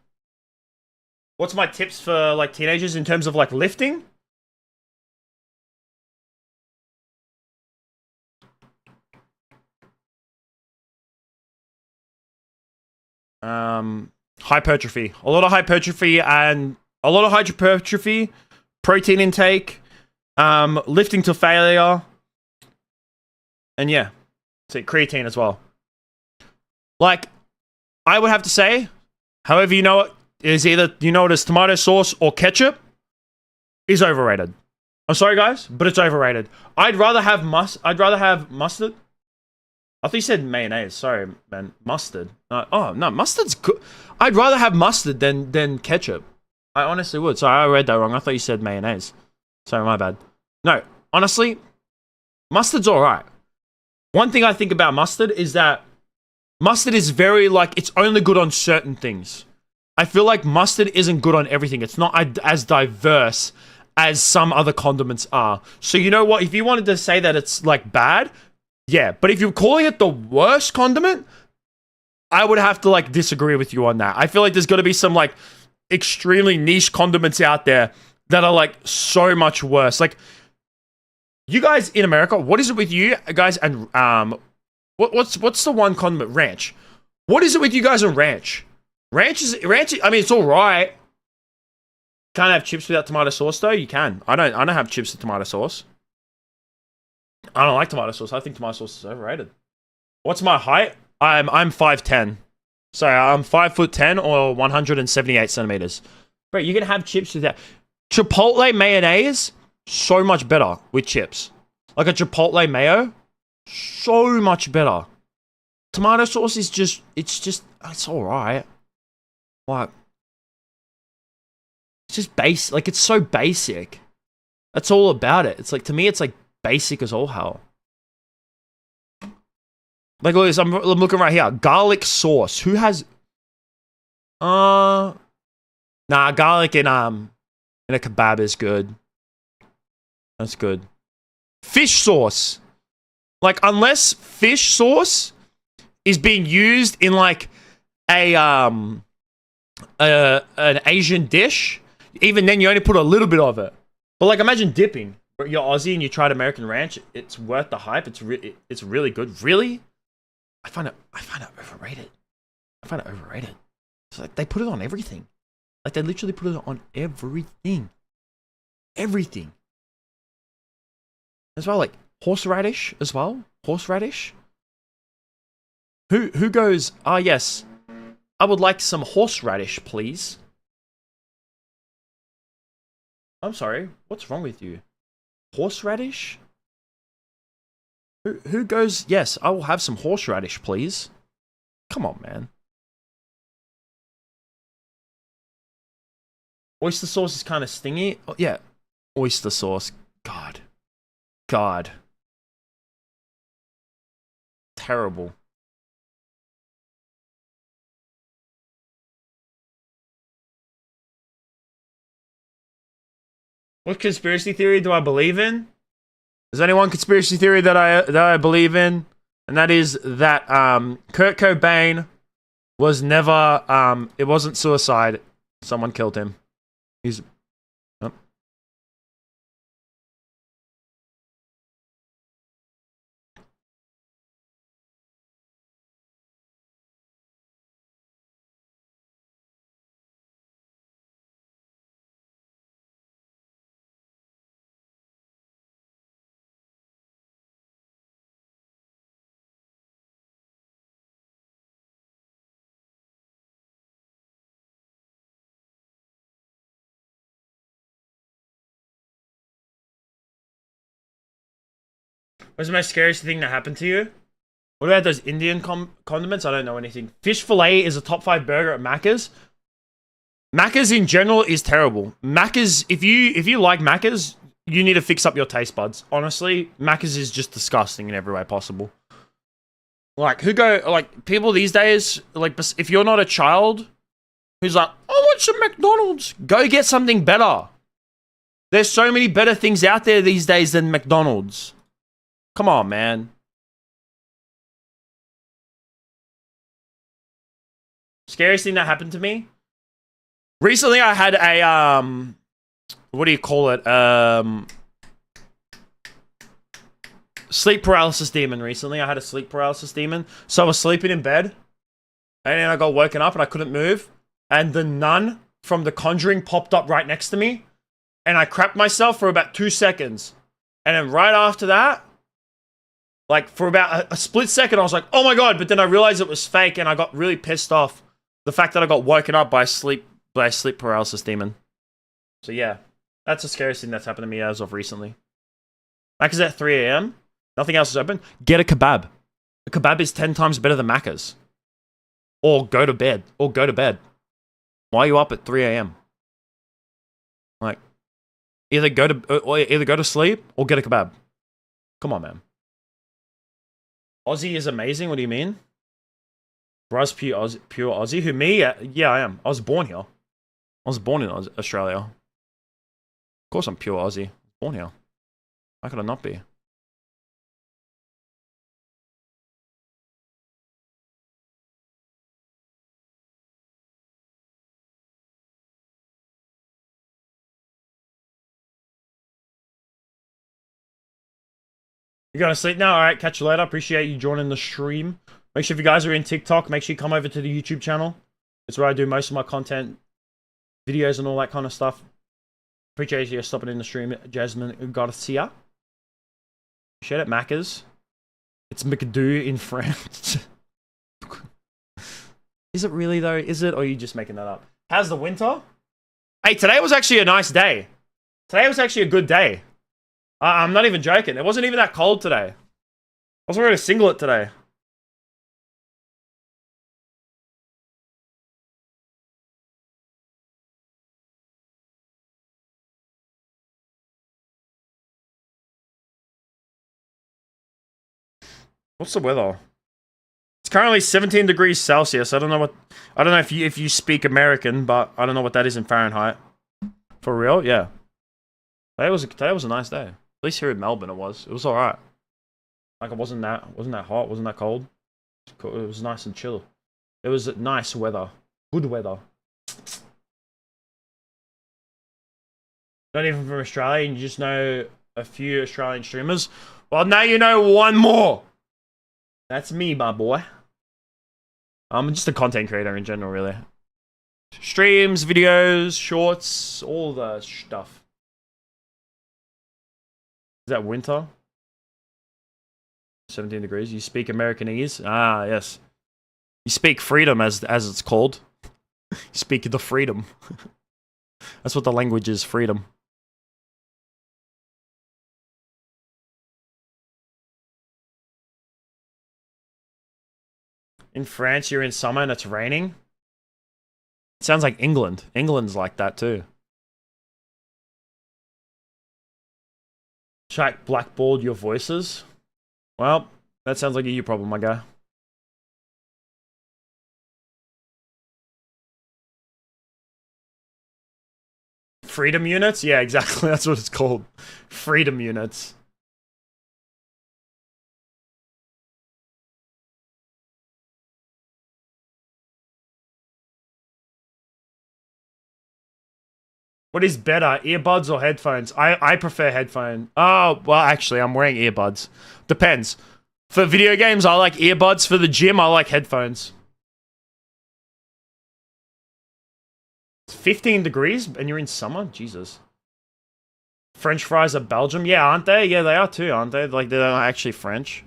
What's my tips for like teenagers in terms of like lifting? Hypertrophy. A lot of hypertrophy, protein intake, lifting to failure, and yeah, so creatine as well. Like, I would have to say, however you know it, is either you know it as tomato sauce or ketchup, is overrated. I'm sorry, guys, but it's overrated. I'd rather have mustard. I thought you said mayonnaise. Sorry, man. Mustard. Oh, no. Mustard's good. I'd rather have mustard than ketchup. I honestly would. Sorry, I read that wrong. I thought you said mayonnaise. Sorry, my bad. No, honestly, mustard's alright. One thing I think about mustard is that mustard is very, like, it's only good on certain things. I feel like mustard isn't good on everything. It's not as diverse as some other condiments are. So you know what? If you wanted to say that it's, like, bad... yeah, but if you're calling it the worst condiment, I would have to, like, disagree with you on that. I feel like there's got to be some, like, extremely niche condiments out there that are, like, so much worse. Like, you guys in America, what is it with you guys and, what's the one condiment? Ranch. What is it with you guys and ranch? Ranch, I mean, it's alright. Can't have chips without tomato sauce, though? You can. I don't have chips with tomato sauce. I don't like tomato sauce. I think tomato sauce is overrated. What's my height? I'm 5'10". So I'm 5'10" or 178 centimeters. Bro, you can have chips with that. Chipotle mayonnaise, so much better with chips. Like a Chipotle mayo, so much better. Tomato sauce is just, it's alright. Like, it's just basic. Like, it's so basic. That's all about it. It's like, to me, it's like, basic as all hell. Like, look at this. I'm looking right here. Garlic sauce. Who has... Nah, garlic in a kebab is good. That's good. Fish sauce. Like, unless fish sauce is being used in, like, an Asian dish, even then you only put a little bit of it. But, like, imagine dipping. You're Aussie and you tried American Ranch. It's worth the hype. It's really good. Really? I find it overrated. It's like they put it on everything. Like they literally put it on everything. Everything. As well, like horseradish as well. Horseradish. Who goes, "Ah, yes. I would like some horseradish, please." I'm sorry. What's wrong with you? Horseradish? Who goes, "Yes, I will have some horseradish, please"? Come on, man. Oyster sauce is kind of stingy. Oh, yeah. Oyster sauce. God. Terrible. What conspiracy theory do I believe in? Is there any one conspiracy theory that I believe in? And that is that Kurt Cobain was never it wasn't suicide. Someone killed him. He's oh. What's the most scariest thing that happened to you? What about those Indian condiments? I don't know anything. Fish fillet is a top 5 burger at Macca's. Macca's in general is terrible. Macca's, if you like Macca's, you need to fix up your taste buds. Honestly, Macca's is just disgusting in every way possible. Like, people these days, like, if you're not a child who's like, I want some McDonald's, go get something better. There's so many better things out there these days than McDonald's. Come on, man. Scariest thing that happened to me? Recently, I had a, what do you call it? Sleep paralysis demon recently. I had a sleep paralysis demon. So I was sleeping in bed. And then I got woken up and I couldn't move. And the nun from The Conjuring popped up right next to me. And I crapped myself for about 2 seconds. And then right after that, like for about a split second, I was like, oh my god. But then I realized it was fake and I got really pissed off. The fact that I got woken up by a sleep paralysis demon. So yeah, that's the scariest thing that's happened to me as of recently. Macca's at 3 a.m. Nothing else is open. Get a kebab. A kebab is 10 times better than Macca's. Or go to bed. Why are you up at 3 a.m.? Like, either go to sleep or get a kebab. Come on, man. Aussie is amazing. What do you mean? Bruh's pure Aussie. Who, me? Yeah, I am. I was born here. I was born in Australia. Of course I'm pure Aussie. Born here. How could I not be? You going to sleep now? Alright, catch you later. Appreciate you joining the stream. Make sure if you guys are in TikTok, make sure you come over to the YouTube channel. It's where I do most of my content, videos and all that kind of stuff. Appreciate you stopping in the stream, Jasmine Garcia. Appreciate it, Macca's. It's McDo in France. Is it really though? Is it? Or are you just making that up? How's the winter? Hey, today was actually a nice day. Today was actually a good day. I'm not even joking. It wasn't even that cold today. I was wearing a singlet today. What's the weather? It's currently 17 degrees Celsius. I don't know if you speak American, but I don't know what that is in Fahrenheit. For real? Yeah. Today was a nice day. At least here in Melbourne it was. It was alright. Like it wasn't that hot, wasn't that cold. It was nice and chill. It was nice weather. Good weather. Not even from Australia, you just know a few Australian streamers. Well, now you know one more. That's me, my boy. I'm just a content creator in general, really. Streams, videos, shorts, all the stuff. Is that winter? 17 degrees. You speak Americanese? Ah, yes. You speak freedom, as it's called. You speak the freedom. That's what the language is, freedom. In France, you're in summer and it's raining? It sounds like England. England's like that too. Shaq blackballed your voices? Well, that sounds like a you problem, my guy. Freedom units? Yeah, exactly. That's what it's called. Freedom units. What is better, earbuds or headphones? I prefer headphone. Oh, well, actually, I'm wearing earbuds. Depends. For video games, I like earbuds. For the gym, I like headphones. It's 15 degrees and you're in summer? Jesus. French fries are Belgium? Yeah, aren't they? Yeah, they are too, aren't they? Like, they're not actually French.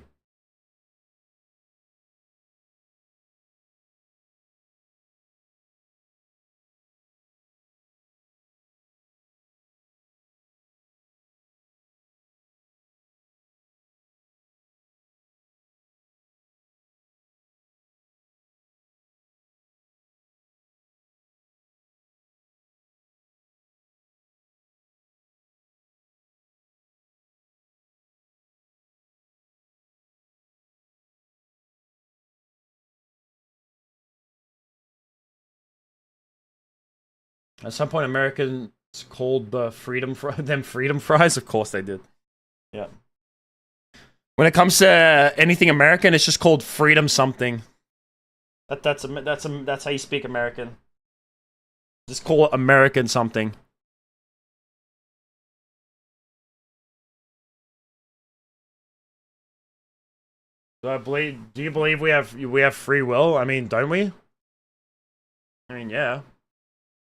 At some point, It's called the freedom fries. Of course they did. Yeah. When it comes to anything American, it's just called freedom something. That's how you speak American. Just call it American something. Do you believe we have free will? I mean, don't we? I mean, yeah.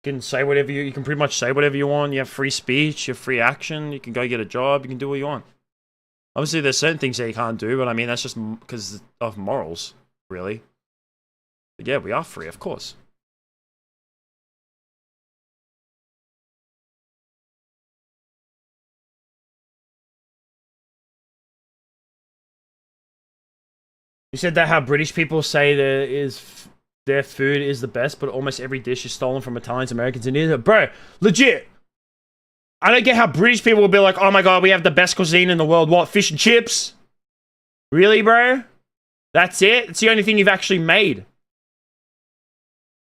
You can say whatever you can pretty much say whatever you want. You have free speech, you have free action, you can go get a job, you can do what you want. Obviously there's certain things that you can't do, but I mean that's just because of morals, really. But yeah, we are free, of course. You said that how British people say their food is the best, but almost every dish is stolen from Italians, Americans, and Indians. Bro, legit. I don't get how British people will be like, oh my god, we have the best cuisine in the world. What, fish and chips? Really, bro? That's it? It's the only thing you've actually made.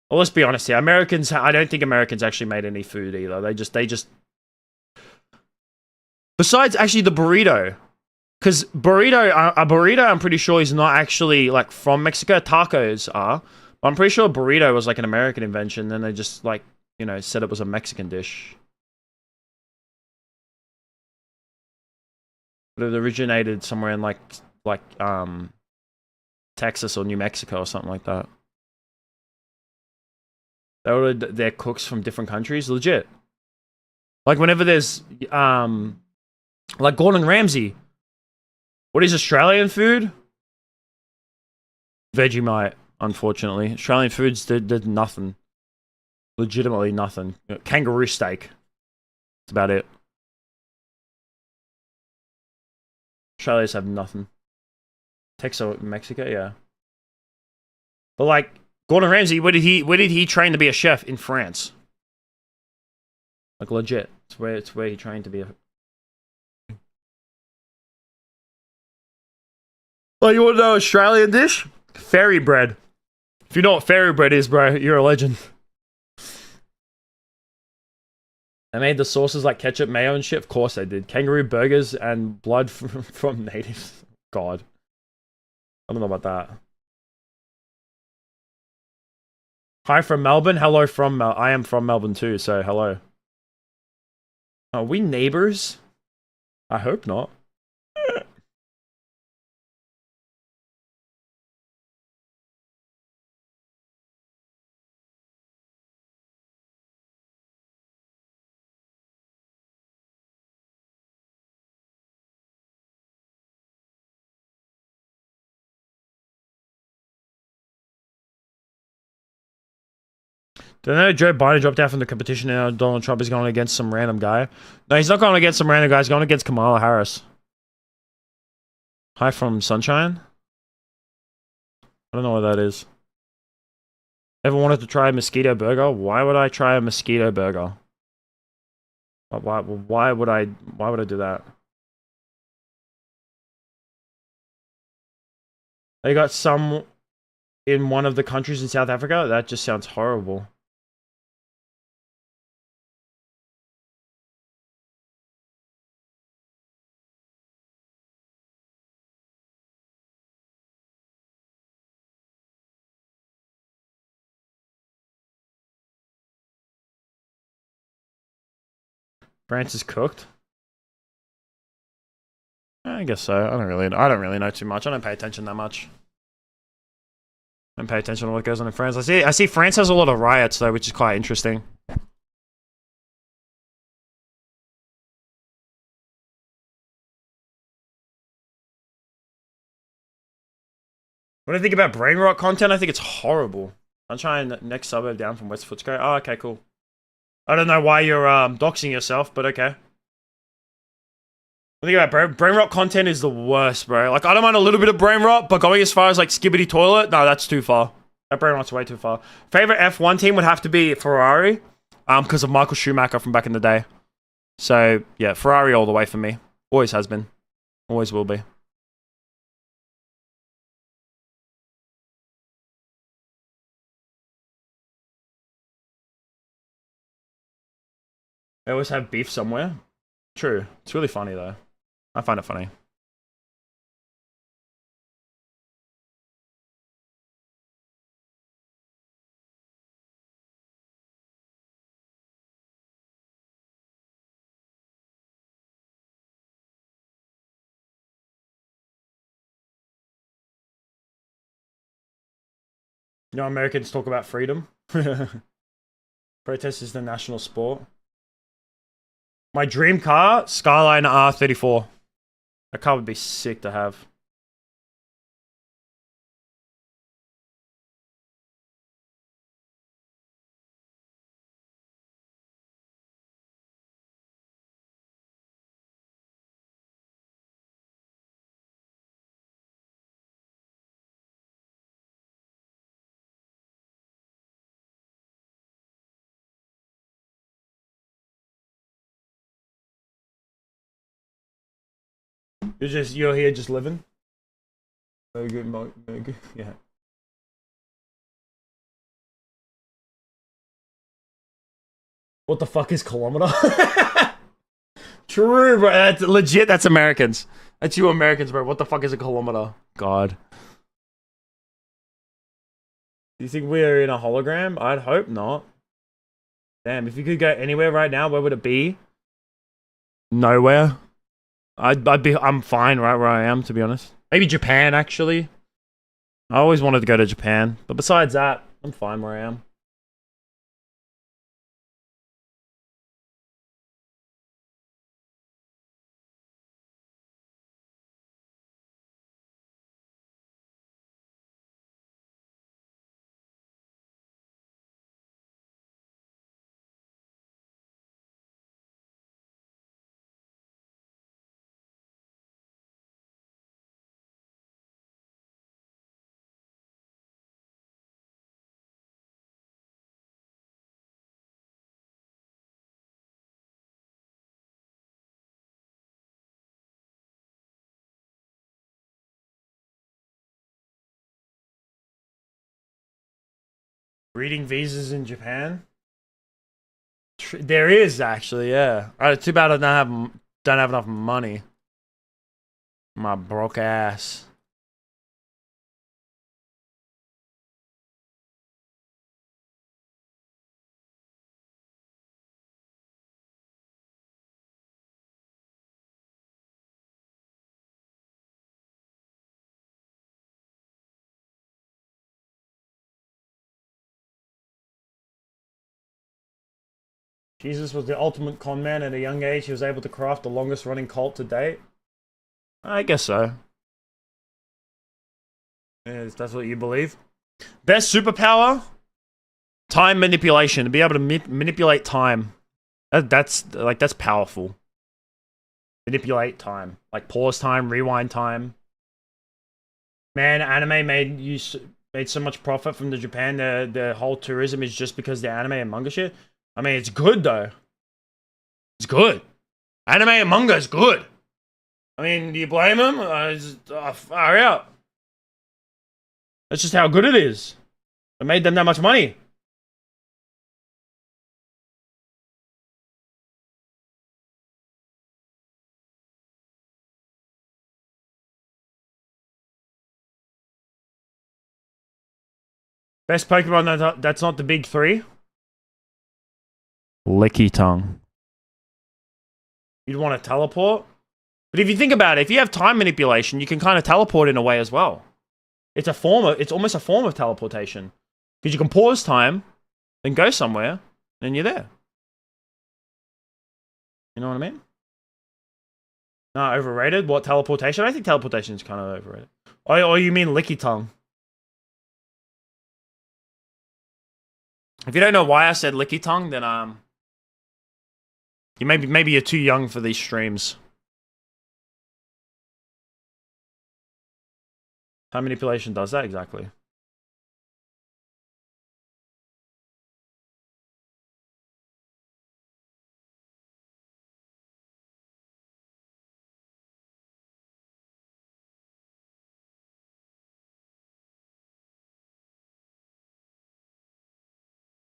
Well, let's be honest here. Americans, I don't think Americans actually made any food either. They just... Besides, actually, the burrito. Because a burrito, I'm pretty sure is not actually, like, from Mexico. Tacos are. But I'm pretty sure a burrito was, like, an American invention. Then they just, like, you know, said it was a Mexican dish. But it originated somewhere in, like, Texas or New Mexico or something like that. They ordered their cooks from different countries, legit. Like whenever there's like Gordon Ramsay. What is Australian food? Vegemite, unfortunately. Australian foods did nothing. Legitimately nothing. Kangaroo steak. That's about it. Australians have nothing. Texas, Mexico, yeah. But like Gordon Ramsay, where did he train to be a chef? In France. Like legit. It's where he trained to be a... Oh, you want to know Australian dish? Fairy bread. If you know what fairy bread is, bro, you're a legend. They made the sauces like ketchup, mayo, and shit. Of course they did. Kangaroo burgers and blood from natives. God. I don't know about that. Hi from Melbourne. Hello from I am from Melbourne too, so hello. Are we neighbors? I hope not. Don't know Joe Biden dropped out from the competition now. Donald Trump is going against some random guy. No, he's not going against some random guy. He's going against Kamala Harris. Hi from Sunshine? I don't know what that is. Ever wanted to try a mosquito burger? Why would I try a mosquito burger? Why would I do that? They got some in one of the countries in South Africa? That just sounds horrible. France is cooked? I guess so. I don't really know too much. I don't pay attention that much. I don't pay attention to what goes on in France. I see France has a lot of riots though, which is quite interesting. What do you think about brain rot content? I think it's horrible. I'm trying next suburb down from West Footscray. Oh, okay, cool. I don't know why you're doxing yourself, but okay. What do you think about brain rot content is the worst, bro. Like, I don't mind a little bit of brain rot, but going as far as like Skibbity Toilet, no, that's too far. That brain rot's way too far. Favorite F1 team would have to be Ferrari, because of Michael Schumacher from back in the day. So yeah, Ferrari all the way for me. Always has been. Always will be. They always have beef somewhere. True. It's really funny though. I find it funny. You know, Americans talk about freedom. Protest is the national sport. My dream car, Skyline R34. That car would be sick to have. You're here just living. Very good, very good. Yeah. What the fuck is kilometer? True, bro. That's legit. That's Americans. That's you Americans, bro. What the fuck is a kilometer? God. Do you think we're in a hologram? I'd hope not. Damn, if you could go anywhere right now, where would it be? Nowhere. I'm fine right where I am, to be honest. Maybe Japan, actually. I always wanted to go to Japan. But besides that, I'm fine where I am. Reading visas in Japan? There is, actually, yeah. Too bad I don't have enough money. My broke ass. Jesus was the ultimate con man at a young age. He was able to craft the longest running cult to date. I guess so. Yeah, if that's what you believe. Best superpower? Time manipulation. To be able to manipulate time. That's powerful. Manipulate time. Like pause time, rewind time. Man, anime made so much profit from the Japan. The whole tourism is just because the anime and manga shit. I mean, it's good though. It's good. Anime and manga is good. I mean, do you blame them? Far out. That's just how good it is. It made them that much money. Best Pokemon that's not the big three? Lickitung. You'd want to teleport? But if you think about it, if you have time manipulation, you can kind of teleport in a way as well. It's almost a form of teleportation. Because you can pause time, then go somewhere, and you're there. You know what I mean? No, overrated? What, teleportation? I think teleportation is kind of overrated. Or you mean Lickitung? If you don't know why I said Lickitung, then you maybe you're too young for these streams. Time manipulation does that exactly.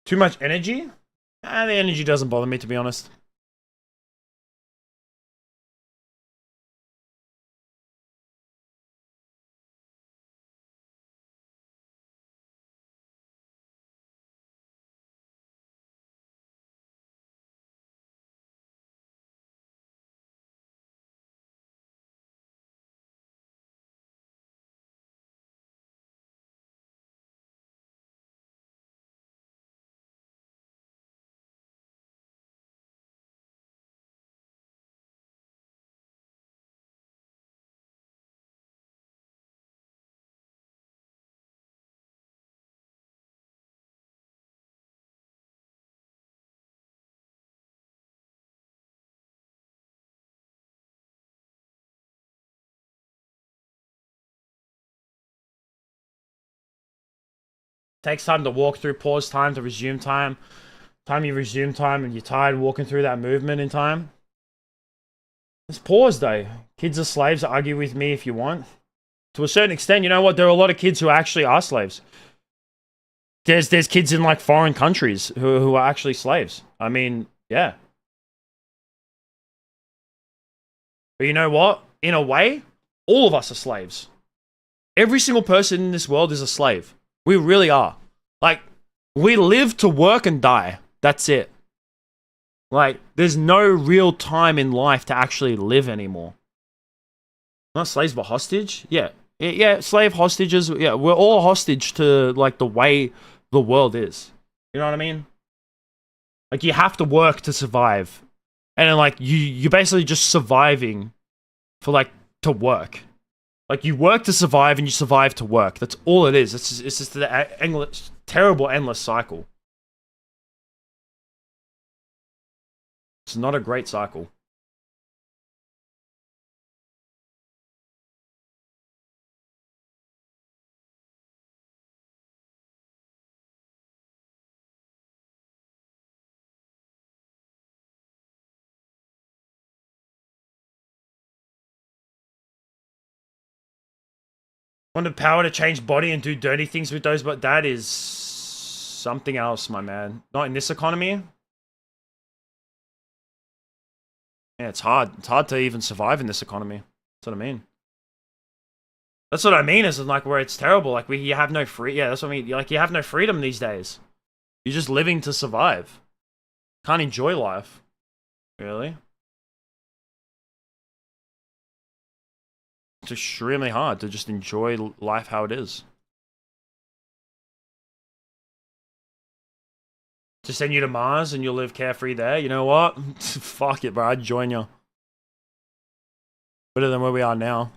Too much energy? The energy doesn't bother me, to be honest. Takes time to walk through, pause time to resume time. Time you resume time and you're tired walking through that movement in time. Just pause though. Kids are slaves, argue with me if you want. To a certain extent, you know what? There are a lot of kids who actually are slaves. There's kids in like foreign countries who are actually slaves. I mean, yeah. But you know what? In a way, all of us are slaves. Every single person in this world is a slave. We really are. Like, we live to work and die. That's it. Like, there's no real time in life to actually live anymore. Not slaves, but hostage? Yeah. Yeah, slave hostages. Yeah, we're all hostage to, like, the way the world is. You know what I mean? Like, you have to work to survive. And then, like, you're basically just surviving for, like, to work. Like, you work to survive and you survive to work. That's all it is. It's just the terrible, endless cycle. It's not a great cycle. Want the power to change body and do dirty things with those, but that is something else, my man. Not in this economy. Yeah, it's hard. It's hard to even survive in this economy. That's what I mean. That's what I mean. Is like where it's terrible. Like you have no free. Yeah, that's what I mean. Like you have no freedom these days. You're just living to survive. Can't enjoy life. Really. It's extremely hard to just enjoy life how it is. To send you to Mars and you'll live carefree there. You know what? Fuck it, bro. I'd join you. Better than where we are now.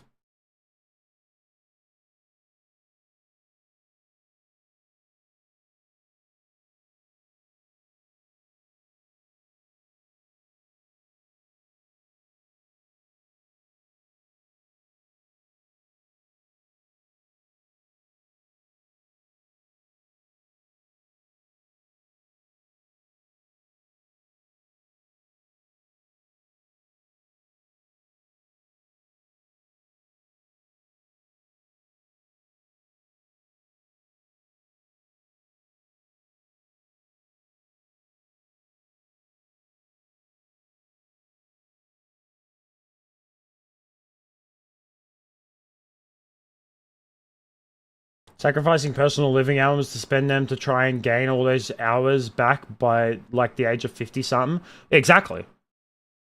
Sacrificing personal living hours to spend them to try and gain all those hours back by like the age of 50 something. Exactly.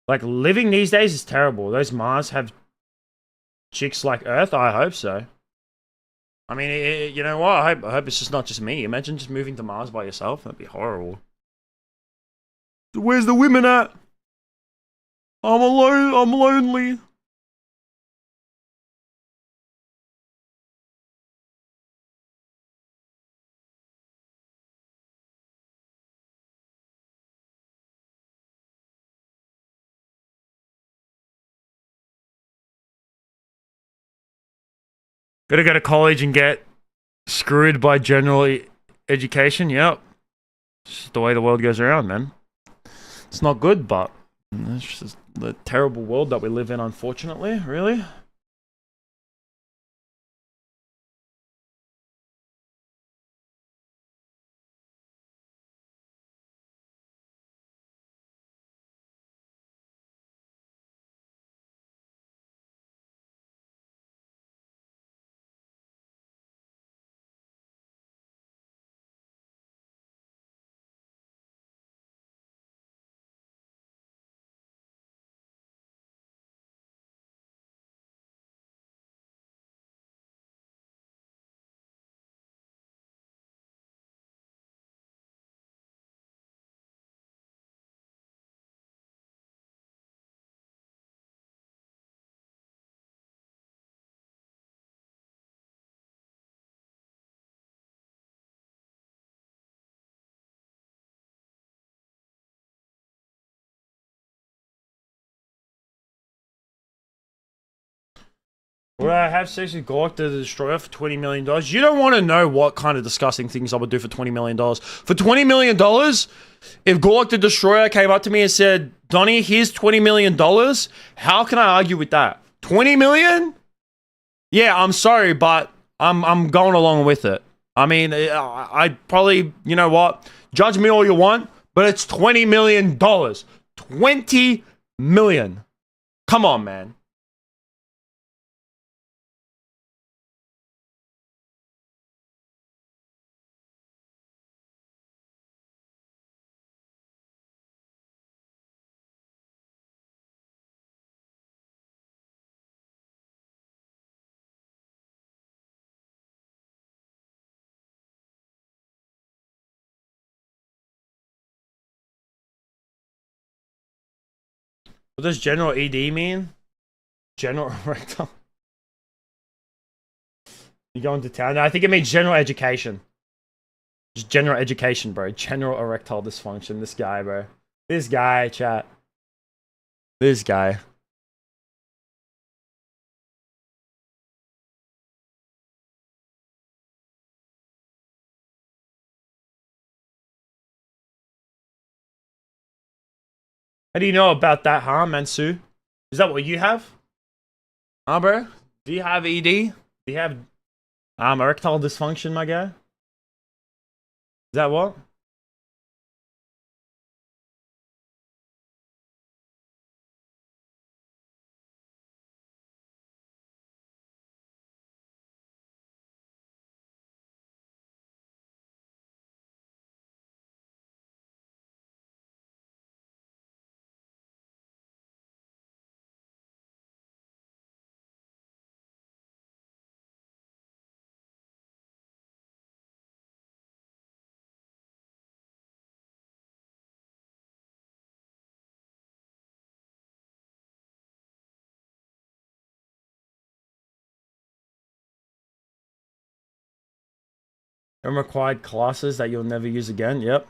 Like living these days is terrible. Those Mars have chicks like Earth. I hope so. I mean, you know what? I hope it's just not just me. Imagine just moving to Mars by yourself. That'd be horrible. Where's the women at? I'm alone. I'm lonely. Gotta go to college and get screwed by general education. Yep. It's just the way the world goes around, man. It's not good, but it's just the terrible world that we live in, unfortunately, really. Would I have sex with Gork the Destroyer for $20 million? You don't want to know what kind of disgusting things I would do for $20 million. For $20 million, if Gork the Destroyer came up to me and said, Donnie, here's $20 million, how can I argue with that? 20 million? Yeah, I'm sorry, but I'm going along with it. I mean, I'd probably, you know what? Judge me all you want, but it's $20 million. 20 million. Come on, man. What does General ED mean? General Erectile. You going to town? No, I think it means general education. Just general education, bro. General erectile dysfunction. This guy, bro. This guy, chat. This guy. How do you know about that, huh, Mansu? Is that what you have? Huh, bro? Do you have ED? Do you have erectile dysfunction, my guy? Is that what? Unrequired classes that you'll never use again. Yep.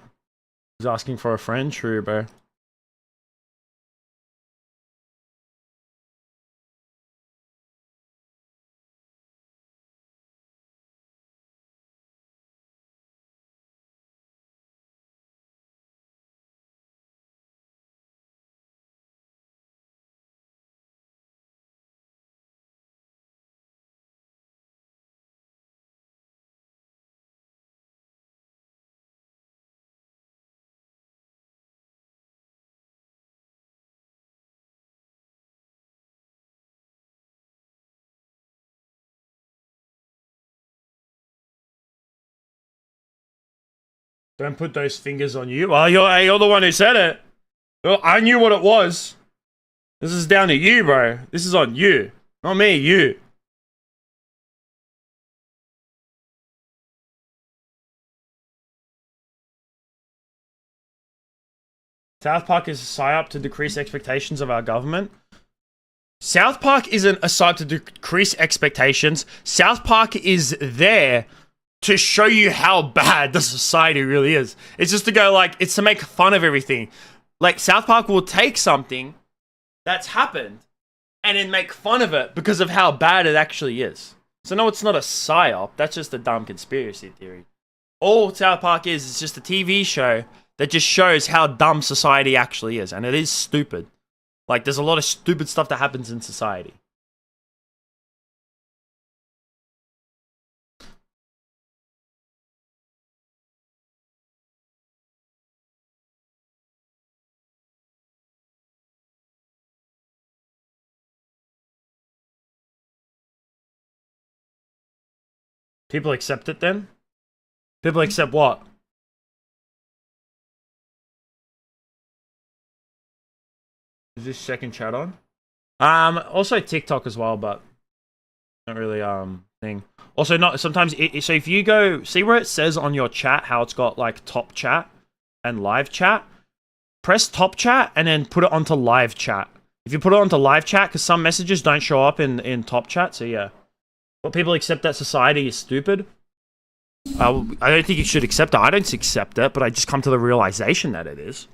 He's asking for a friend. True, bro. Don't put those fingers on you. Well, you're the one who said it. Well, I knew what it was. This is down to you, bro. This is on you. Not me, you. South Park is a psyop to decrease expectations of our government. South Park isn't a psyop to decrease expectations. South Park is there to show you how bad the society really is. It's just to go like, it's to make fun of everything. Like, South Park will take something that's happened and then make fun of it because of how bad it actually is. So no, it's not a psyop. That's just a dumb conspiracy theory. All South Park is just a TV show that just shows how dumb society actually is. And it is stupid. Like, there's a lot of stupid stuff that happens in society. People accept it then? People accept what? Is this second chat on? Also TikTok as well, but not really thing. Also, not sometimes. So if you go see where it says on your chat how it's got like top chat and live chat, press top chat and then put it onto live chat. If you put it onto live chat, because some messages don't show up in top chat, so yeah. But people accept that society is stupid. I don't think you should accept it. I don't accept it, but I just come to the realization that it is.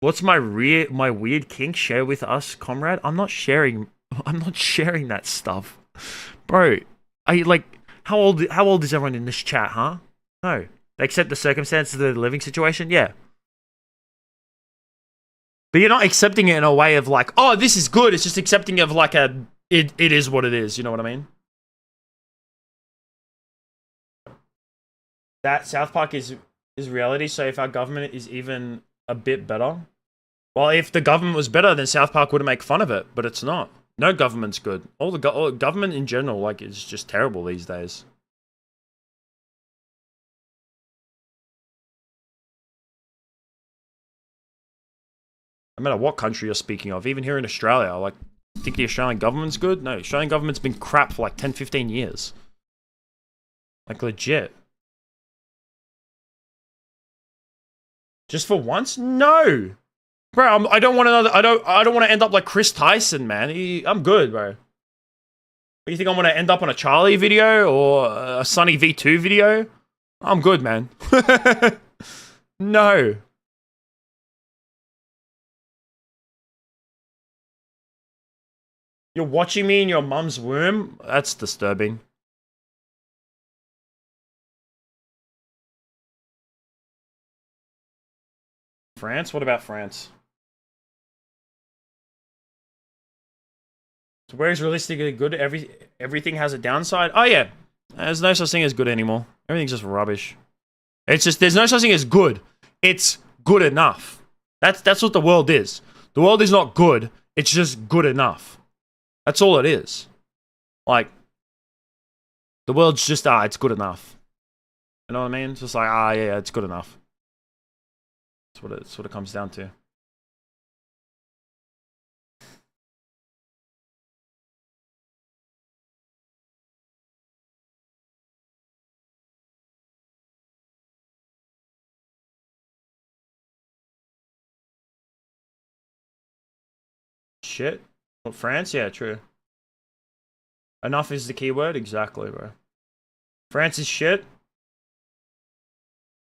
What's my weird kink? Share with us, comrade. I'm not sharing I'm not sharing that stuff. Bro, are you like, how old is everyone in this chat, huh? No. They accept the circumstances of the living situation? Yeah. But you're not accepting it in a way of like, oh, this is good. It's just accepting it of like it is what it is. You know what I mean? That South Park is reality. So if our government is even a bit better, well, if the government was better, then South Park would make fun of it. But it's not. No government's good. All the government in general, like, is just terrible these days. No matter what country you're speaking of, even here in Australia, like, think the Australian government's good? No, Australian government's been crap for like 10, 15 years. Like, legit. Just for once? No! Bro, I don't want another. I don't want to end up like Chris Tyson, man. I'm good, bro. What, you think I'm gonna end up on a Charlie video or a Sunny V2 video? I'm good, man. No. You're watching me in your mum's womb? That's disturbing. France? What about France? So where's realistically good? Everything has a downside? Oh yeah. There's no such thing as good anymore. Everything's just rubbish. It's just, there's no such thing as good. It's good enough. That's what the world is. The world is not good. It's just good enough. That's all it is. Like, the world's just, it's good enough. You know what I mean? It's just like, yeah, it's good enough. That's what it comes down to. Shit. What, France? Yeah, true. Enough is the key word? Exactly, bro. France is shit.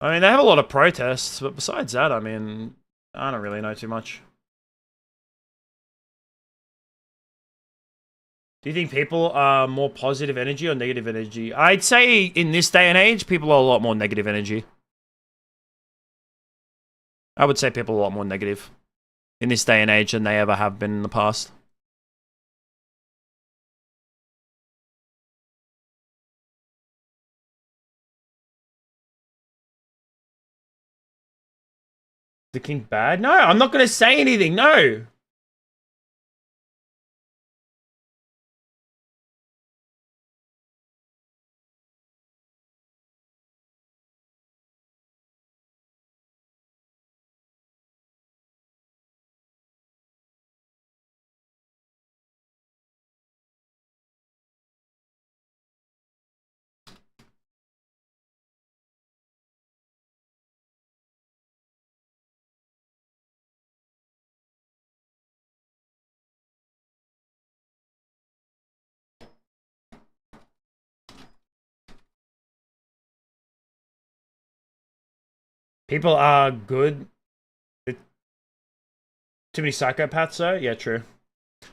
I mean, they have a lot of protests, but besides that, I mean, I don't really know too much. Do you think people are more positive energy or negative energy? I'd say in this day and age, people are a lot more negative energy. I would say people are a lot more negative in this day and age than they ever have been in the past. The king bad? No, I'm not going to say anything. No. People are good. Too many psychopaths, though? Yeah, true.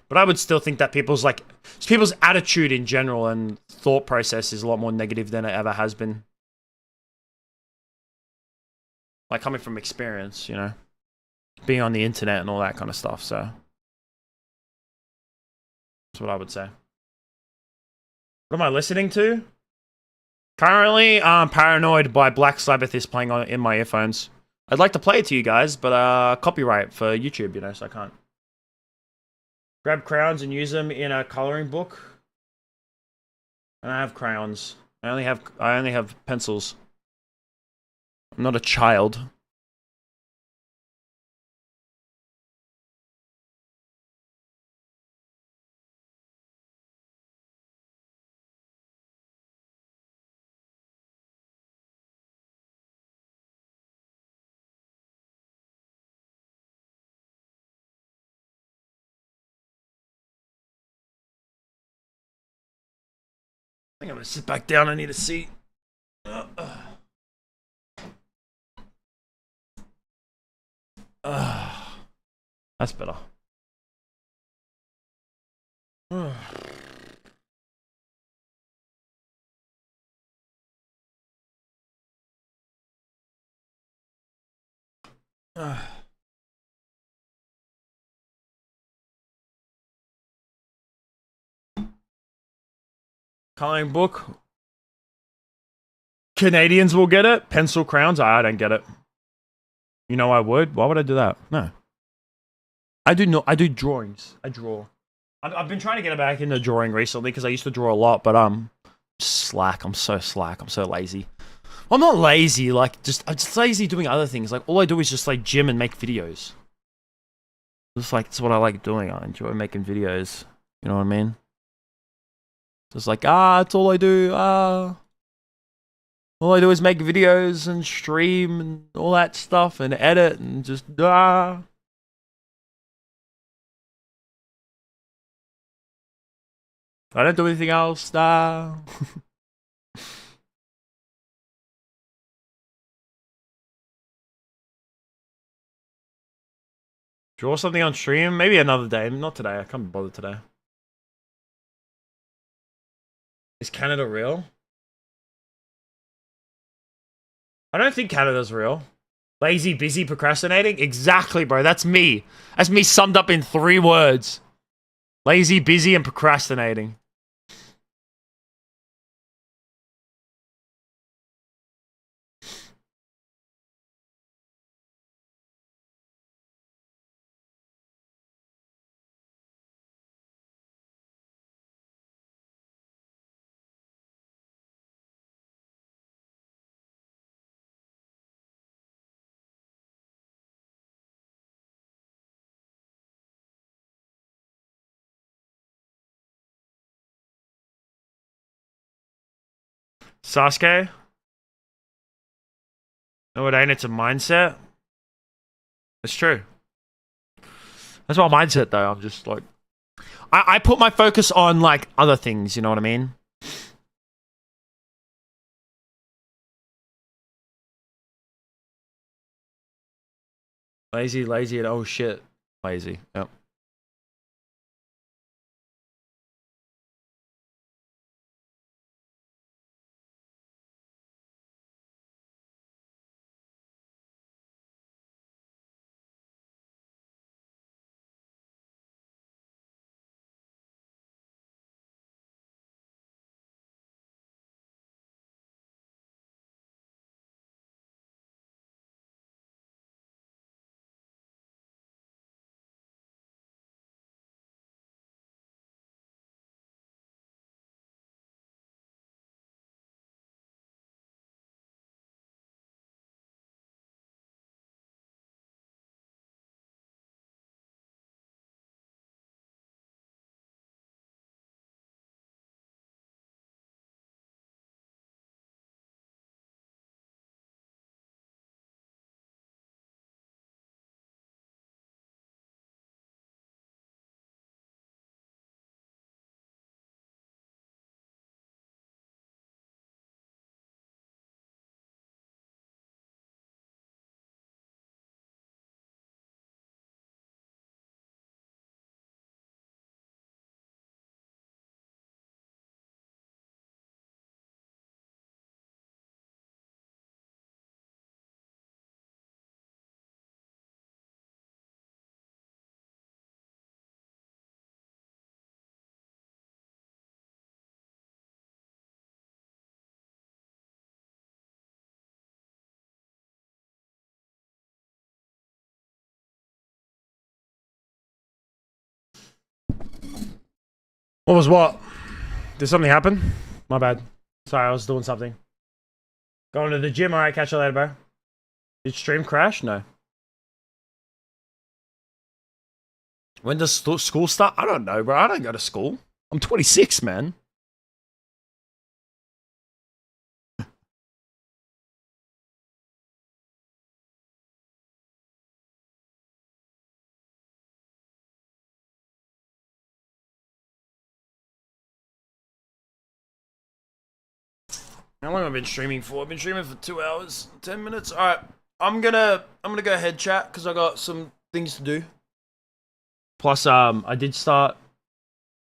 But I would still think that people's attitude in general and thought process is a lot more negative than it ever has been. Like, coming from experience, you know, being on the internet and all that kind of stuff. So that's what I would say. What am I listening to? Currently, I'm Paranoid by Black Sabbath is playing on in my earphones. I'd like to play it to you guys, but copyright for YouTube, you know, so I can't. Grab crayons and use them in a coloring book. And I have crayons. I only have pencils. I'm not a child. I think I'm gonna sit back down. I need a seat. That's better. Coloring book. Canadians will get it. Pencil crowns. I don't get it. You know I would. Why would I do that? No. I do drawings. I draw. I've been trying to get back into drawing recently because I used to draw a lot, but slack. I'm so slack. I'm so lazy. I'm not lazy. Like I'm just lazy doing other things. Like all I do is just like gym and make videos. Just like it's what I like doing. I enjoy making videos. You know what I mean? Just like it's all I do. All I do is make videos and stream and all that stuff and edit and just I don't do anything else. Draw something on stream? Maybe another day. Not today. I can't bother today. Is Canada real? I don't think Canada's real. Lazy, busy, procrastinating? Exactly, bro. That's me. That's me summed up in 3 words. Lazy, busy, and procrastinating. Sasuke? No, it ain't. It's a mindset. It's true. That's my mindset, though. I'm just like... I put my focus on, like, other things. You know what I mean? Lazy, lazy, and oh shit. Lazy. Yep. What was what? Did something happen? My bad. Sorry, I was doing something. Going to the gym. Alright, catch you later, bro. Did stream crash? No. When does school start? I don't know, bro. I don't go to school. I'm 26, man. How long have I been streaming for? I've been streaming for 2 hours, 10 minutes. All right, I'm gonna go ahead chat because I got some things to do. Plus, I did start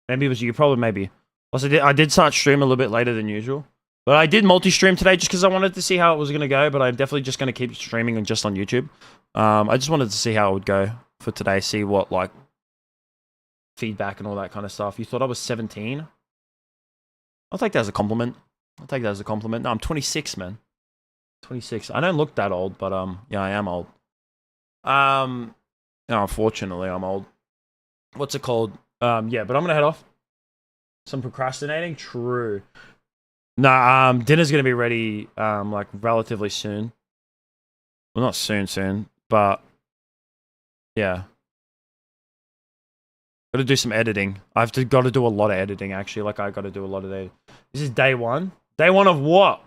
Maybe it was you. Probably maybe. Also, I did start stream a little bit later than usual. But I did multi-stream today just because I wanted to see how it was going to go. But I'm definitely just going to keep streaming and just on YouTube. I just wanted to see how it would go for today. See what, like, feedback and all that kind of stuff. You thought I was 17? I'll take that as a compliment. No, I'm 26, man. 26. I don't look that old, but yeah, I am old. No, unfortunately, I'm old. What's it called? Yeah, but I'm gonna head off. Some procrastinating? True. Nah, dinner's gonna be ready, like, relatively soon. Well, not soon, but yeah. Gotta do some editing. Gotta do a lot of editing, actually. Like, I gotta do a lot of editing. This is day one? Day one of what?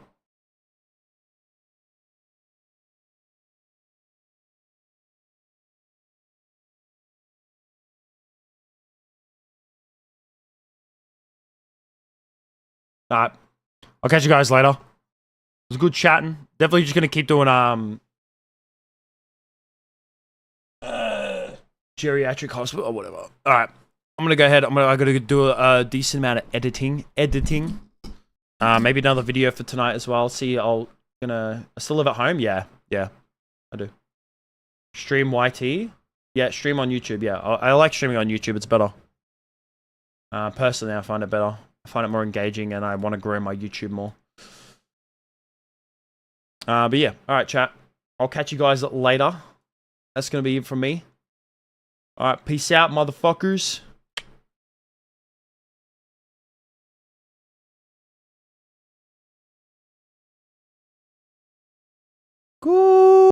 Alright. I'll catch you guys later. It was good chatting. Definitely just gonna keep doing, geriatric hospital or whatever. Alright. I'm gonna go ahead. I gotta do a decent amount of editing. Maybe another video for tonight as well. See, I still live at home? Yeah, I do. Stream YT? Yeah, stream on YouTube, yeah. I like streaming on YouTube, it's better. Personally, I find it better. I find it more engaging and I want to grow my YouTube more. But yeah, alright, chat. I'll catch you guys later. That's gonna be it from me. Alright, peace out, motherfuckers.